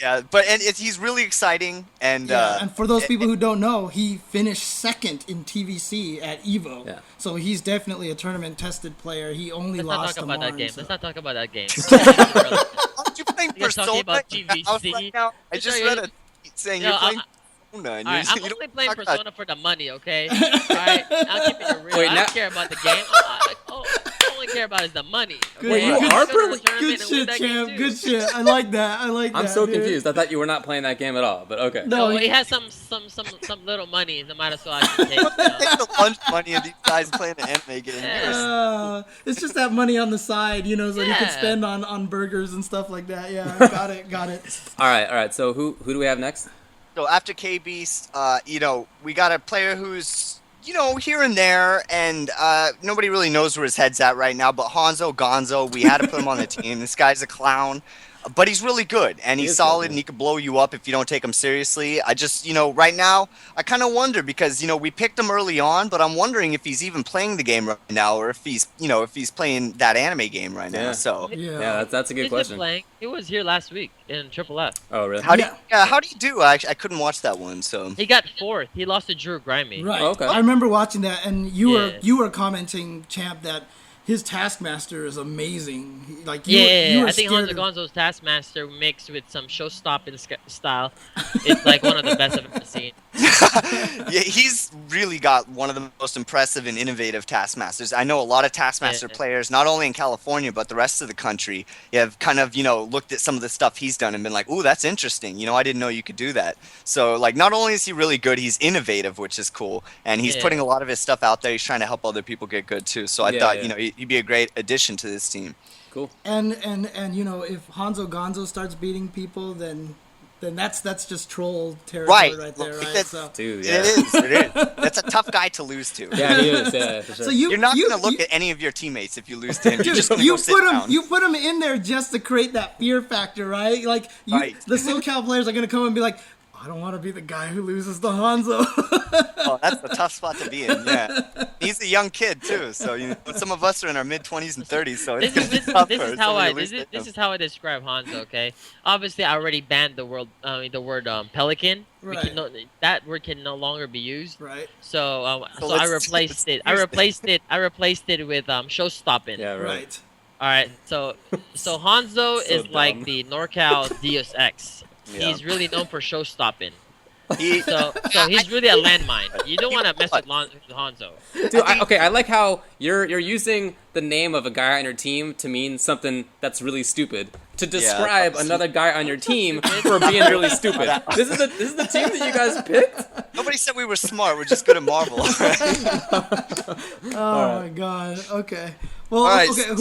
he's really exciting, and And for those people who don't know, he finished second in TVC at Evo. Yeah. So he's definitely a tournament-tested player. He only Let's not lost talk to about that Marn, game. so- Let's not talk about that game. Aren't you playing You're talking Persona about in the house TVC? right now? I just read a tweet saying Yo, you're playing Persona. And Alright, I'm you only don't playing talk about- Persona for the money, okay? Alright, I'll keep it real. Wait, I now- don't care about the game. All I only care about is the money. Okay? Wait, you I'm are gonna go to the pretty- tournament Good and win shit, that game champ. too. Good shit. I like that. I like that. I'm so dude. confused. I thought you were not playing that game at all, but okay. No, No, he has some little money. No matter so I can take. Take the lunch money of these guys playing an anime game. Yeah. It's just that money on the side, so you can Yeah. spend on burgers and stuff like that. Yeah, got it. All right. So who do we have next? So after K Beast, we got a player who's here and there, and nobody really knows where his head's at right now. But Hanzo Gonzo, we had to put him on the team. This guy's a clown, but he's really good, and he's solid, and he can blow you up if you don't take him seriously. I just, right now, I kind of wonder because we picked him early on, but I'm wondering if he's even playing the game right now, or if he's, if he's playing that anime game right now. Yeah. So Yeah, that's a good He's question. been playing. He was here last week in Triple F. Oh, really? how do you do? I couldn't watch that one, so. He got fourth. He lost to Drew Grimy. Right. Oh, okay. I remember watching that, and Yeah. you were commenting, champ, that his Taskmaster is amazing. You were I think scared Hanzo of- Gonzo's Taskmaster mixed with some show-stopping style. It's like one of the best I've ever seen. Yeah, he's really got one of the most impressive and innovative Taskmasters. I know a lot of Taskmaster players, not only in California, but the rest of the country, have kind of, looked at some of the stuff he's done and been like, ooh, that's interesting. I didn't know you could do that. So, not only is he really good, he's innovative, which is cool. And he's putting a lot of his stuff out there. He's trying to help other people get good, too. So I thought, he'd be a great addition to this team. Cool. And if Hanzo Gonzo starts beating people, then that's just troll territory right there, Like, right? that's- So, Dude, yeah. It is. That's a tough guy to lose to. Yeah, he is. Yeah, for sure. so you're You're not going to look at any of your teammates if you lose to him. You're just going to you go sit put him down. you put him in there just to create that fear factor, right? Like Right. the SoCal players are gonna come and be like, I don't want to be the guy who loses to Hanzo. Oh, that's a tough spot to be in. Yeah, he's a young kid too, so some of us are in our mid-20s and 30s, so it's gonna be tough for This is how somebody I to lose to him. this is how I describe Hanzo. Okay, obviously I already banned the word pelican. Right. That word can no longer be used. Right. So So I let's replaced it. use I replaced it with show stopping. Yeah, right. Right. All right. So Hanzo is dumb. like the NorCal Deus Ex. Yeah. He's really known for show stopping. He- So he's really a landmine. You don't want to mess with Hanzo. Dude, I like how you're using the name of a guy on your team to mean something that's really stupid to describe another guy on your team for being really stupid. This is the team that you guys picked. Nobody said we were smart. We're just good at Marvel. Oh my god. Okay. Well, All right. okay.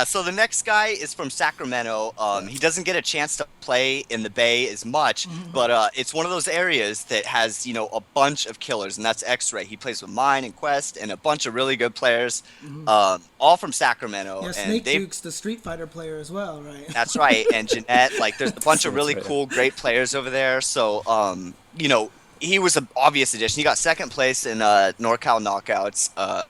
So the next guy is from Sacramento. He doesn't get a chance to play in the Bay as much, but it's one of those areas that has a bunch of killers, and that's X-Ray. He plays with Mine and Quest and a bunch of really good players, all from Sacramento. yeah, and Snake they Duke's the Street Fighter player as well, right? That's right, and Jeanette. There's a bunch of really right. cool, great players over there. So, he was an obvious addition. He got second place in NorCal knockouts.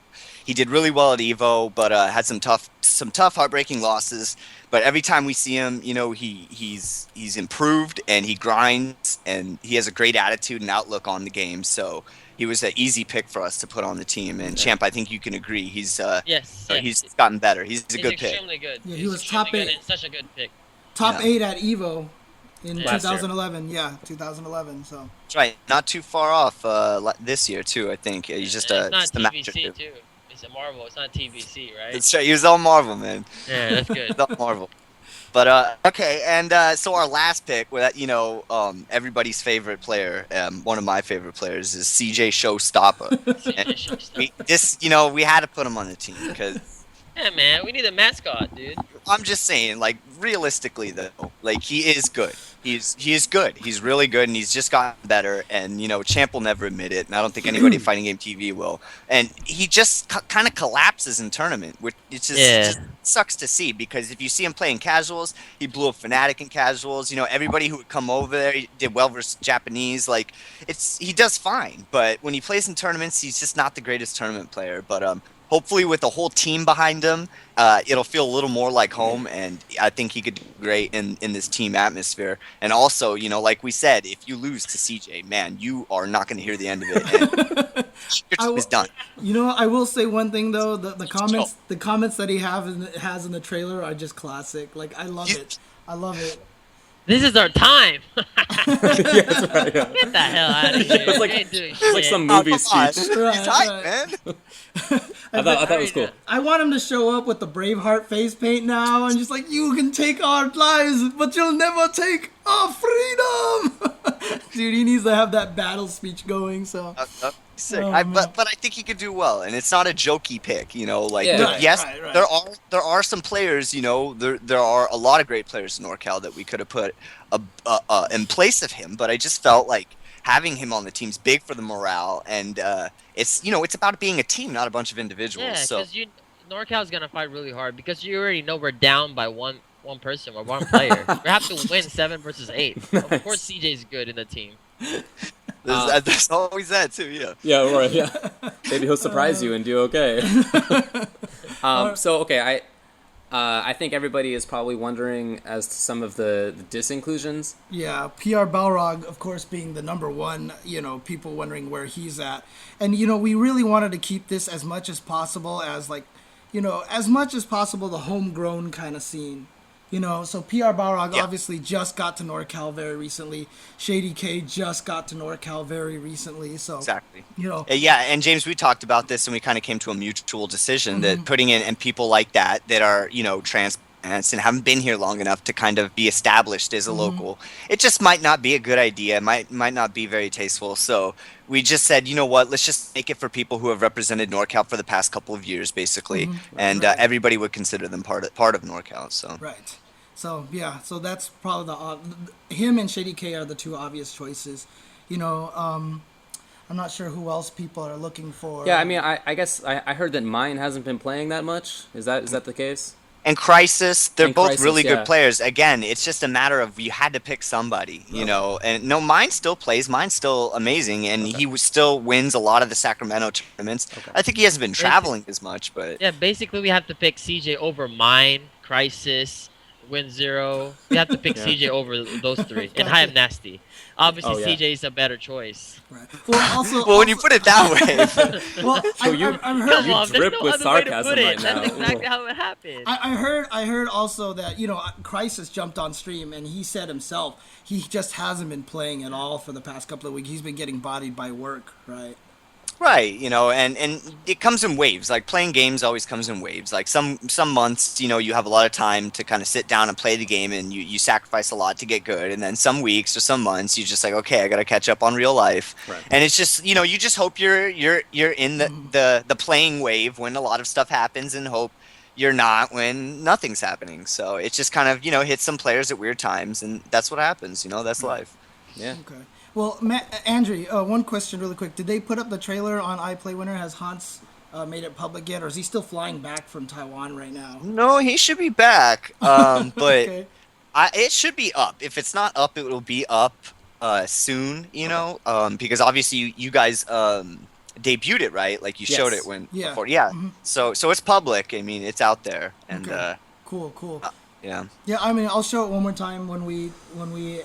He did really well at Evo, but had some tough, heartbreaking losses. But every time we see him, you know, he's improved and he grinds and he has a great attitude and outlook on the game. So he was an easy pick for us to put on the team. And Champ, I think you can agree. He's he's gotten better. He's a good pick. Extremely good. Yeah, he was top 8. Such a good pick. Top 8 at Evo in Last 2011. Yeah, 2011. So That's right. Not too far off this year too. I think he's just it's not just a match or TVC two. too. It's a Marvel. It's not TVC, right? That's right. He was all Marvel, man. Yeah, that's good. He's all Marvel. But okay, and so our last pick, everybody's favorite player, one of my favorite players is CJ Showstopper. We had to put him on the team because. Yeah, man, we need a mascot, dude. I'm just saying, like, realistically, though, like, he is good. He is good. He's really good, and he's just gotten better. And, Champ will never admit it, and I don't think anybody Fighting Game TV will. And he just kind of collapses in tournament, which just sucks to see, because if you see him playing casuals, he blew up Fnatic in casuals. Everybody who would come over there, he did well versus Japanese. Like, he does fine, but when he plays in tournaments, he's just not the greatest tournament player. But hopefully with the whole team behind him, it'll feel a little more like home, and I think he could do great in this team atmosphere. And also, like we said, if you lose to CJ, man, you are not going to hear the end of it. And your team is done. I will say one thing though: the comments that he has in the trailer are just classic. Like, I love it. I love it. This is our time. Yeah, that's right, yeah. Get the hell out of here. It's like, some movie speech. He's hype, man. I thought it was cool. I want him to show up with the Braveheart face paint now and just like, you can take our lives, but you'll never take our freedom. Dude, he needs to have that battle speech going. So. Sick. Oh, but I think he could do well, and it's not a jokey pick, Like Yeah. right. there are some players, there are a lot of great players in NorCal that we could have put in place of him, but I just felt like having him on the team's big for the morale, and it's about being a team, not a bunch of individuals. Yeah, because NorCal's gonna fight really hard because you already know we're down by one person or one player. We have to win 7 versus 8. Of course, CJ's good in the team. There's always that too, yeah. Yeah, right. Yeah, maybe he'll surprise you and do okay. I think everybody is probably wondering as to some of the disinclusions. Yeah, PR Balrog, of course, being the number one. People wondering where he's at, and we really wanted to keep this as much as possible as the homegrown kind of scene. So PR Balrog obviously just got to NorCal very recently. Shady K just got to NorCal very recently. So exactly. Yeah, and James, we talked about this, and we kind of came to a mutual decision that putting in and people like that are trans and haven't been here long enough to kind of be established as a local, it just might not be a good idea. It might not be very tasteful. So we just said, let's just make it for people who have represented NorCal for the past couple of years, basically, and everybody would consider them part of NorCal. So right. So yeah, so that's probably him and Shady K are the two obvious choices. I'm not sure who else people are looking for. Yeah, I mean, I guess I heard that Mine hasn't been playing that much. Is that the case? And Crisis, they're both really good players. Again, it's just a matter of you had to pick somebody, And no, Mine still plays. Mine's still amazing, and he still wins a lot of the Sacramento tournaments. Okay. I think he hasn't been traveling as much, but yeah, basically we have to pick CJ over Mine, Crisis, Win Zero. We have to pick CJ over those three, and I am Nasty. Obviously, CJ is a better choice. Right. Well, when you put it that way. Well, I've heard you drip with sarcasm right now. That's exactly how it happened. I heard also that Crisis jumped on stream and he said himself he just hasn't been playing at all for the past couple of weeks. He's been getting bodied by work, right? Right, and it comes in waves. Like, playing games always comes in waves. Like, some months, you have a lot of time to kind of sit down and play the game, and you sacrifice a lot to get good. And then some weeks or some months, you're just like, okay, I got to catch up on real life. Right. And it's just, you just hope you're in the playing wave when a lot of stuff happens, and hope you're not when nothing's happening. So it just kind of, hits some players at weird times, and that's what happens. That's life. Yeah. Okay. Well, Andrew, one question really quick. Did they put up the trailer on iPlayWinner? Has Hans made it public yet, or is he still flying back from Taiwan right now? No, he should be back, but okay. it should be up. If it's not up, it will be up soon, because obviously you guys debuted it, right? Like you showed it when Yeah. before. Yeah. So it's public. I mean, it's out there, and Okay. Cool. yeah. Yeah, I mean, I'll show it one more time when we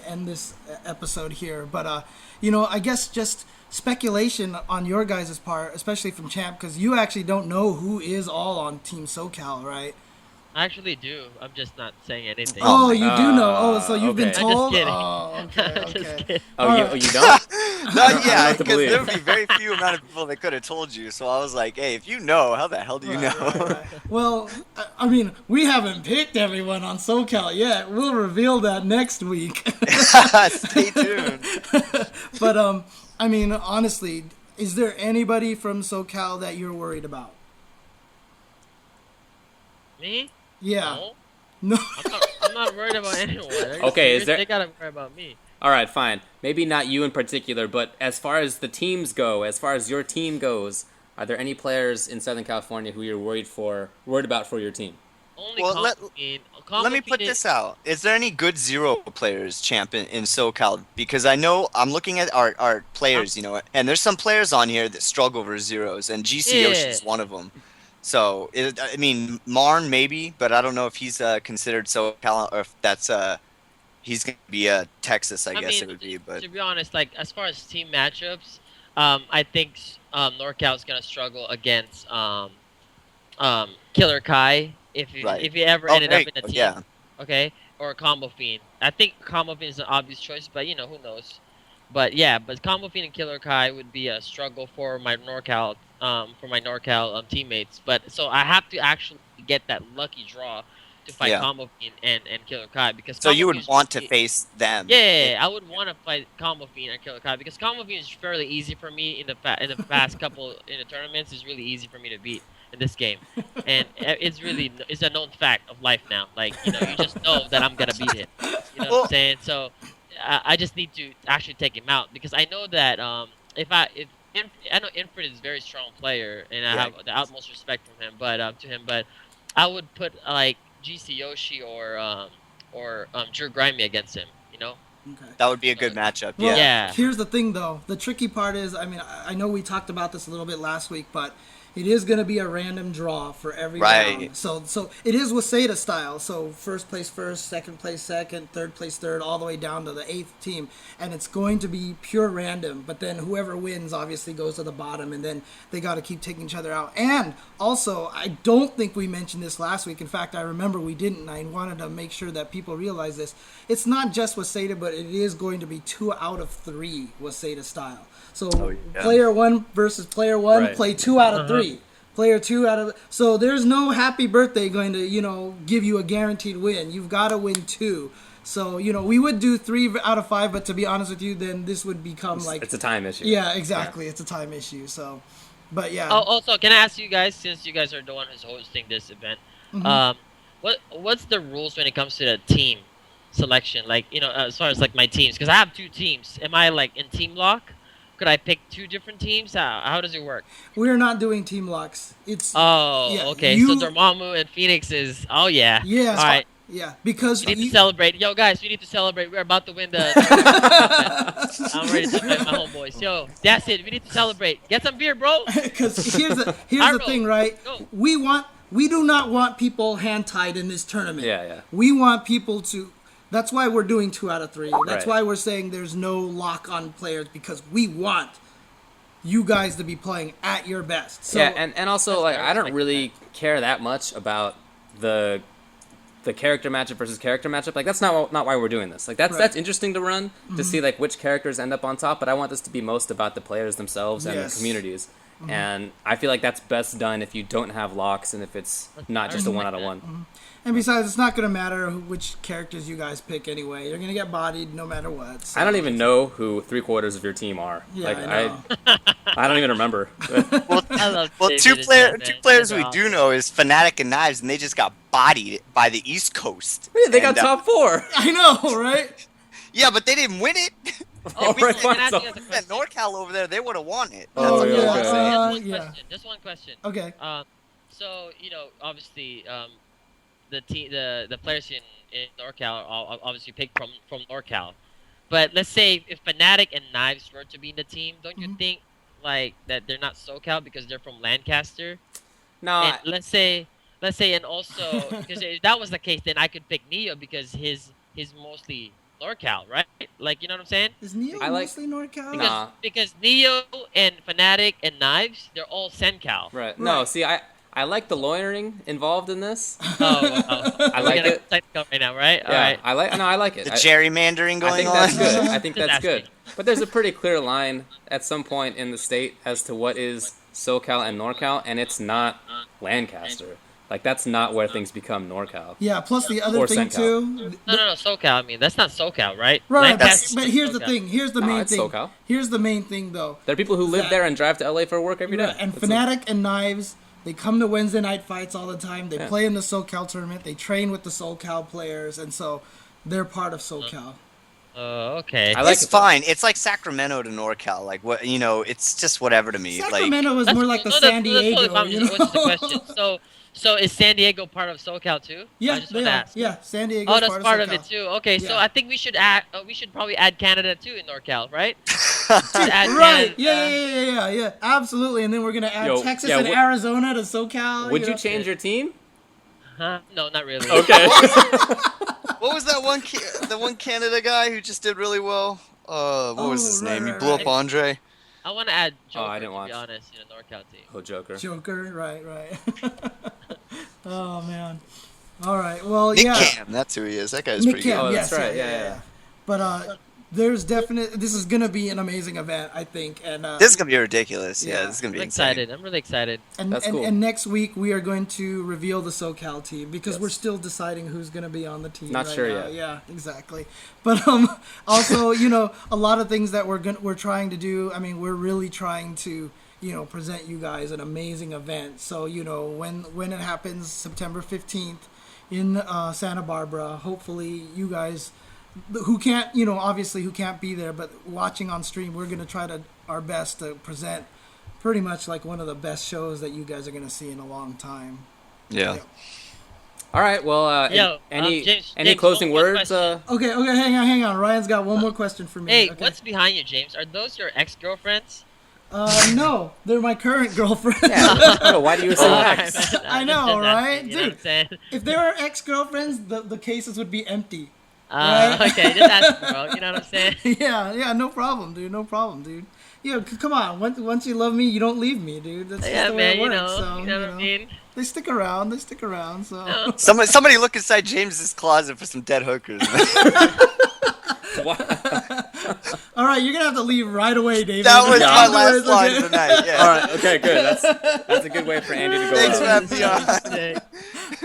end this episode here. But I guess just speculation on your guys' part, especially from Champ, because you actually don't know who is all on Team SoCal, right? I actually do. I'm just not saying anything. Oh, you do know. Oh, so you've been okay. told. I'm just kidding. Oh, okay, I'm just okay. kidding. You don't? Yeah, to because believe. there would be very few amount of people that could have told you. So I was like, hey, if you know, how the hell do you know? Right. Well, I mean, we haven't picked everyone on SoCal yet. We'll reveal that next week. Stay tuned. But I mean, honestly, is there anybody from SoCal that you're worried about? Me? Yeah. No. No. I'm not worried about anyone. Okay, is there- They gotta worry about me. All right, fine. Maybe not you in particular, but as far as the teams go, as far as your team goes, are there any players in Southern California who you're worried about for your team? Only Well, let me put Combo this out. Is there any good zero players, Champ, in SoCal? Because I know I'm looking at our players, and there's some players on here that struggle over zeros, and GC Yoshi is one of them. So, I mean, Marn maybe, but I don't know if he's considered SoCal or if that's he's going to be Texas, I guess it would be. But to be honest, like as far as team matchups, I think NorCal is going to struggle against Killer Kai if he ever ended up in a team. Yeah. Okay, or Combo Fiend. I think Combo Fiend is an obvious choice, but who knows? But yeah, Combo Fiend and Killer Kai would be a struggle for my NorCal teammates. But so I have to actually get that lucky draw to fight Combo Fiend and Killer Kai because. So you would want to face them. Yeah, I would want to fight Combo Fiend and Killer Kai because Combo Fiend is fairly easy for me in the past couple in the tournaments. It's really easy for me to beat in this game, and it's a known fact of life now. Like you just know that I'm gonna beat him. You know what I'm saying? So I just need to actually take him out because I know that I know Infred is a very strong player and I have the utmost respect from him, but I would put like GC Yoshi or Drew Grimy against him. Okay. That would be a good matchup. Well, yeah. Here's the thing, though. The tricky part is, I mean, I know we talked about this a little bit last week, but it is going to be a random draw for every round. So it is Waseda style. So first place first, second place second, third place third, all the way down to the 8th team. And it's going to be pure random. But then whoever wins obviously goes to the bottom, and then they got to keep taking each other out. And also, I don't think we mentioned this last week. In fact, I remember we didn't, and I wanted to make sure that people realize this. It's not just Waseda, but it is going to be 2 out of 3 Waseda style. So player 1 versus player 1, play 2 out of 3. Player 2 out of... So there's no happy birthday going to, give you a guaranteed win. You've got to win 2. So, we would do 3 out of 5, but to be honest with you, then this would become like... It's a time issue. Yeah, exactly. Yeah. It's a time issue. So, but yeah. Oh, also, can I ask you guys, since you guys are the one who's hosting this event, what's the rules when it comes to the team selection? Like, as far as like my teams, because I have 2 teams. Am I like in team lock? Could I pick 2 different teams? How does it work? We're not doing team locks. It's okay. So Dormammu and Phoenix is all right. Yeah, because we need to celebrate. Yo, guys, we need to celebrate. We're about to win the. I'm ready to fight my homeboys. Yo, that's it. We need to celebrate. Get some beer, bro. Because here's the thing, right? Go. We do not want people hand tied in this tournament. Yeah. We want people to. That's why we're doing 2 out of 3. That's why we're saying there's no lock on players, because we want you guys to be playing at your best. So, yeah, and also like I don't really care that much about the character matchup versus character matchup. Like that's not why we're doing this. Like that's interesting to run to see like which characters end up on top, but I want this to be most about the players themselves and the communities. And I feel like that's best done if you don't have locks and if it's not just a 1 out of 1. And besides, it's not going to matter which characters you guys pick anyway. You're going to get bodied no matter what. So. I don't even know who 3/4 of your team are. Yeah, like I know. I don't even remember. Well, two players we do know is Fnatic and Knives, and they just got bodied by the East Coast. Yeah, they got top 4. I know, right? Yeah, but they didn't win it. Oh, right. That NorCal over there, they would have won it. Oh, yeah. Just one question. Okay. So obviously, the players in NorCal are obviously picked from NorCal. But let's say if Fnatic and Knives were to be in the team, don't you think like that they're not SoCal because they're from Lancaster? No, And and also because if that was the case, then I could pick Neo because he's mostly NorCal, right? Like, you know what I'm saying? Is Neo I like- mostly NorCal? Nah. Because Neo and Fnatic and Knives, they're all SenCal. Right. No, see, I like the loitering involved in this. Oh, I like it. Technical right now, right? Yeah, All right. I like it. The gerrymandering I going think on. that's good. I think Just that's good. asking. But there's a pretty clear line at some point in the state as to what is SoCal and NorCal, and it's not Lancaster. Like, that's not where things become NorCal. Yeah. Plus the other Or thing SenCal. too. No, SoCal. I mean, that's not SoCal, right? Right. Lancaster's But here's the SoCal. thing. Here's the No, main it's thing. SoCal. Here's the main thing though. There are people who live there and drive to LA for work every day. Right, and That's Fnatic and Knives, they come to Wednesday night fights all the time. They Yeah. play in the SoCal tournament. They train with the SoCal players, and so they're part of SoCal. Oh, okay. I like It's it, though. fine. It's like Sacramento to NorCal. Like what it's just whatever to me. Sacramento is more like the No, San that's totally Diego. fine. You What's the know? question? So is San Diego part of SoCal too? I Yeah, just they want to are. ask. Yeah, San Diego. Oh, that's part of SoCal. it too. Okay, so Yeah. I think we should add. We should probably add Canada too in NorCal, right? Should add Right. Canada. Yeah. Absolutely. And then we're gonna add Yo, Texas yeah, and what- Arizona to SoCal. Would you know? change your team? Huh? No, not really. Okay. What was that one Canada guy who just did really well? What was his name? He blew up Andre. I want to add Joker. I didn't to watch. be honest, in a NorCal team. Oh, Joker. Joker. Right. Oh man. All right. Well, Nick yeah. Cam, that's who he is. That guy's Nick pretty Cam, Oh, good. that's yes, right. Yeah. But there's definite. This is gonna be an amazing event, I think. And This is gonna be ridiculous. Yeah. Yeah, this is gonna be I'm insane. excited. I'm really excited. and, That's and, cool. and next week we are going to reveal the SoCal team because Yes. we're still deciding who's going to be on the team. Not right sure now. yet. Yeah, exactly. But also, a lot of things that we're trying to do. I mean, we're really trying to present you guys an amazing event. So when it happens, September 15th in Santa Barbara. Hopefully, you guys who can't obviously who can't be there, but watching on stream, we're going to try our best to present pretty much like one of the best shows that you guys are going to see in a long time. Yeah. All right. Well, any James, closing one words? question. Okay, hang on. Ryan's got one more question for me. Hey, okay. what's behind you, James? Are those your ex-girlfriends? No, they're my current girlfriend. Yeah. Oh, why do you say ex? I know, right? You know what I'm saying? If they were ex-girlfriends, the cases would be empty. Okay, just asking, bro. You know what I'm saying? Yeah, no problem, dude. Yeah, come on. Once you love me, you don't leave me, dude. That's just Yeah, the way man. it works. You know what I mean? They stick around. So Somebody look inside James's closet for some dead hookers. all right, you're gonna have to leave right away, David. That was my Afterwards, last line okay? of the night. Yeah. All right. Okay. Good. That's a good way for Andy to go Thanks for out. having me on. Sick.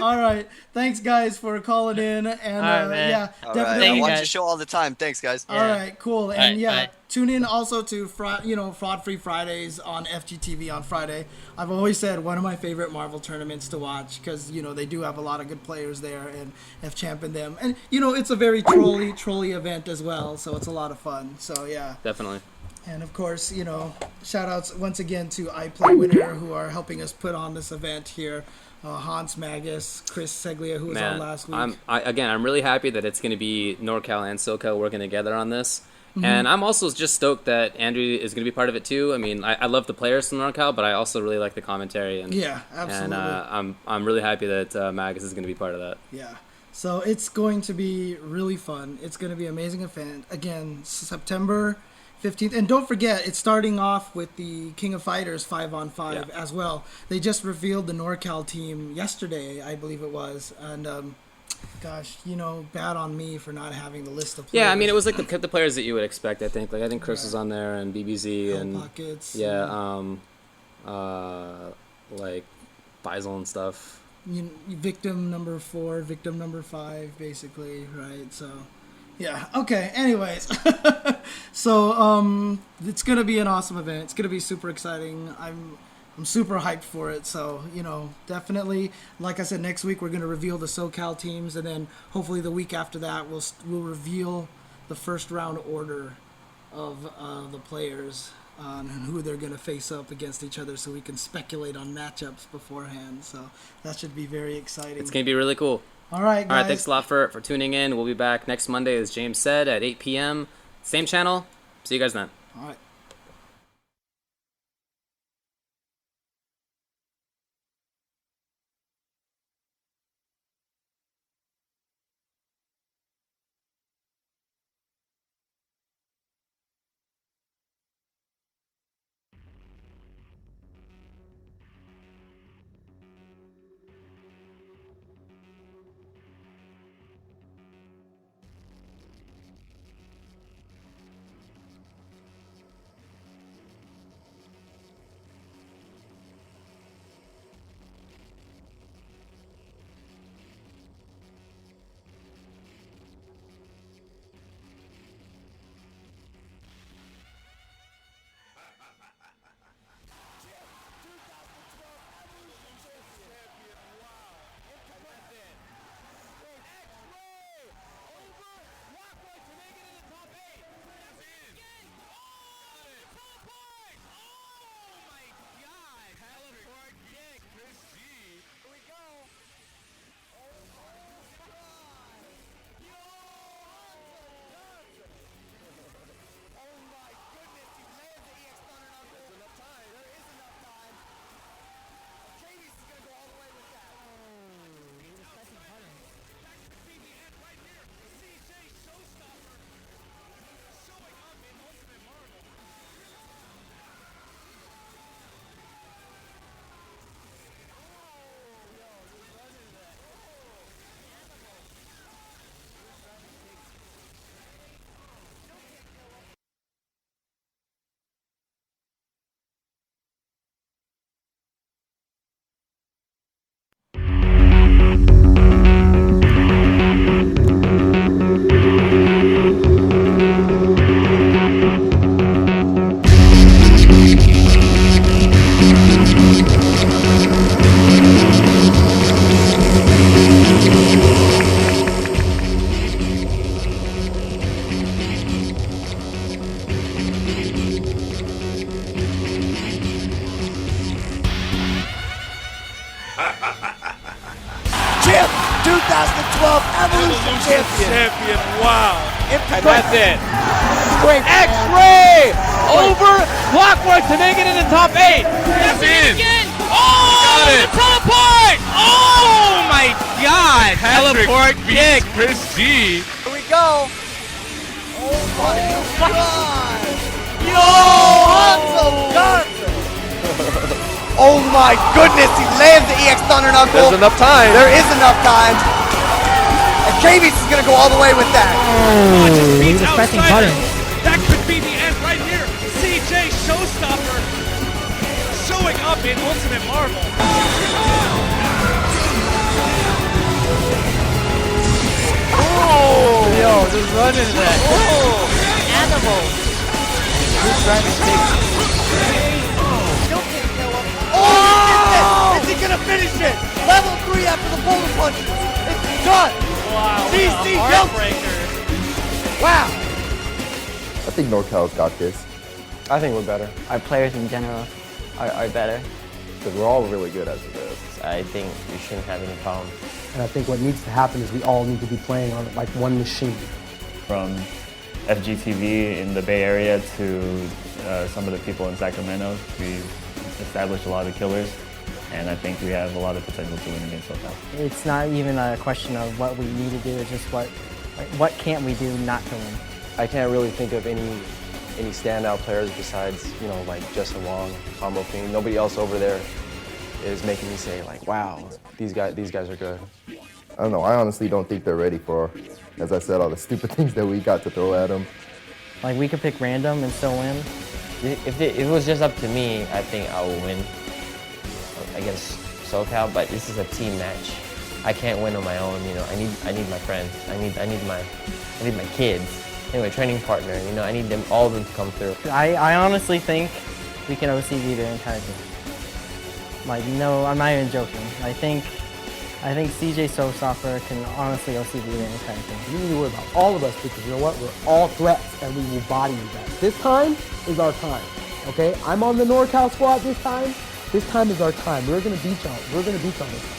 All right, thanks guys for calling in, and right, man. yeah, All right. definitely. I you, watch guys. the show all the time. Thanks, guys. All right, cool. And Alright, yeah, bye. tune in also to Fraud Free Fridays on FGTV on Friday. I've always said one of my favorite Marvel tournaments to watch because they do have a lot of good players there and have championed them. And it's a very trolly event as well, so it's a lot of fun. So yeah. Definitely. And of course, shout outs once again to iPlay Winner who are helping us put on this event here. Hans Magus, Chris Seglia, who was on last week. I'm really happy that it's going to be NorCal and SoCal working together on this. Mm-hmm. And I'm also just stoked that Andrew is going to be part of it too. I mean, I love the players from NorCal, but I also really like the commentary. And, Yeah, absolutely. And I'm really happy that Magus is going to be part of that. Yeah. So it's going to be really fun. It's going to be an amazing event. Again, September 15th. And don't forget, it's starting off with the King of Fighters 5-on-5 as well. They just revealed the NorCal team yesterday, I believe it was. And, gosh, bad on me for not having the list of players. Yeah, I mean, it was like the players that you would expect, I think. Like, I think Chris was on there and BBZ Hell and... Pockets. like Faisal and stuff. Victim number 4, victim number 5, basically, right? So, yeah. Okay. Anyways, so it's gonna be an awesome event. It's gonna be super exciting. I'm super hyped for it. So definitely, like I said, next week we're gonna reveal the SoCal teams, and then hopefully the week after that we'll reveal the first round order of the players. And who they're going to face up against each other so we can speculate on matchups beforehand. So that should be very exciting. It's going to be really cool. All right, guys. All right, thanks a lot for tuning in. We'll be back next Monday, as James said, at 8 p.m. Same channel. See you guys then. All right. Champ, 2012 Evolution Champion. Wow. Impact. And that's it. Great. X-Ray over Clockwork to make it in the top 8. That's in. Oh, the teleport! Oh my God! Teleport kick. Chris G. Here we go. Oh my God. Yo, Hanzo Johnson. Oh my goodness, he lands the EX Thunder Knuckle. There's enough time. There is enough time. And KB's is going to go all the way with that. He's pressing buttons. That could be the end right here. CJ Showstopper showing up in Ultimate Marvel. Oh! Yo, just running that. Oh! Animal. Who's trying to take Oh! Is he gonna finish it? Level 3 after the boulder punches. It's done. Wow. DC Heartbreaker. Wow. I think NorCal's got this. I think we're better. Our players in general are better. Because we're all really good as it is. I think we shouldn't have any problem. And I think what needs to happen is we all need to be playing on like one machine. From FGTV in the Bay Area to some of the people in Sacramento, we've established a lot of killers, and I think we have a lot of potential to win against SoCal. It's not even a question of what we need to do, it's just what can't we do not to win. I can't really think of any standout players besides, you know, like Justin Wong, Combo Fiend. Nobody else over there is making me say like, wow, these guys are good. I don't know. I honestly don't think they're ready for, as I said, all the stupid things that we got to throw at them. Like, we could pick random and still win. If it was just up to me, I think I will win against SoCal, but this is a team match. I can't win on my own, you know. I need my friends. I need my kids. Anyway, training partner, you know, I need all of them to come through. I honestly think we can OCV their entire team. Like, no, I'm not even joking. I think CJ Showstopper can honestly OCV their entire team. You need to worry about all of us because you know what? We're all threats and we will body you guys. This time is our time, okay? I'm on the NorCal squad this time. This time is our time. We're gonna beat y'all. We're gonna beat y'all this time.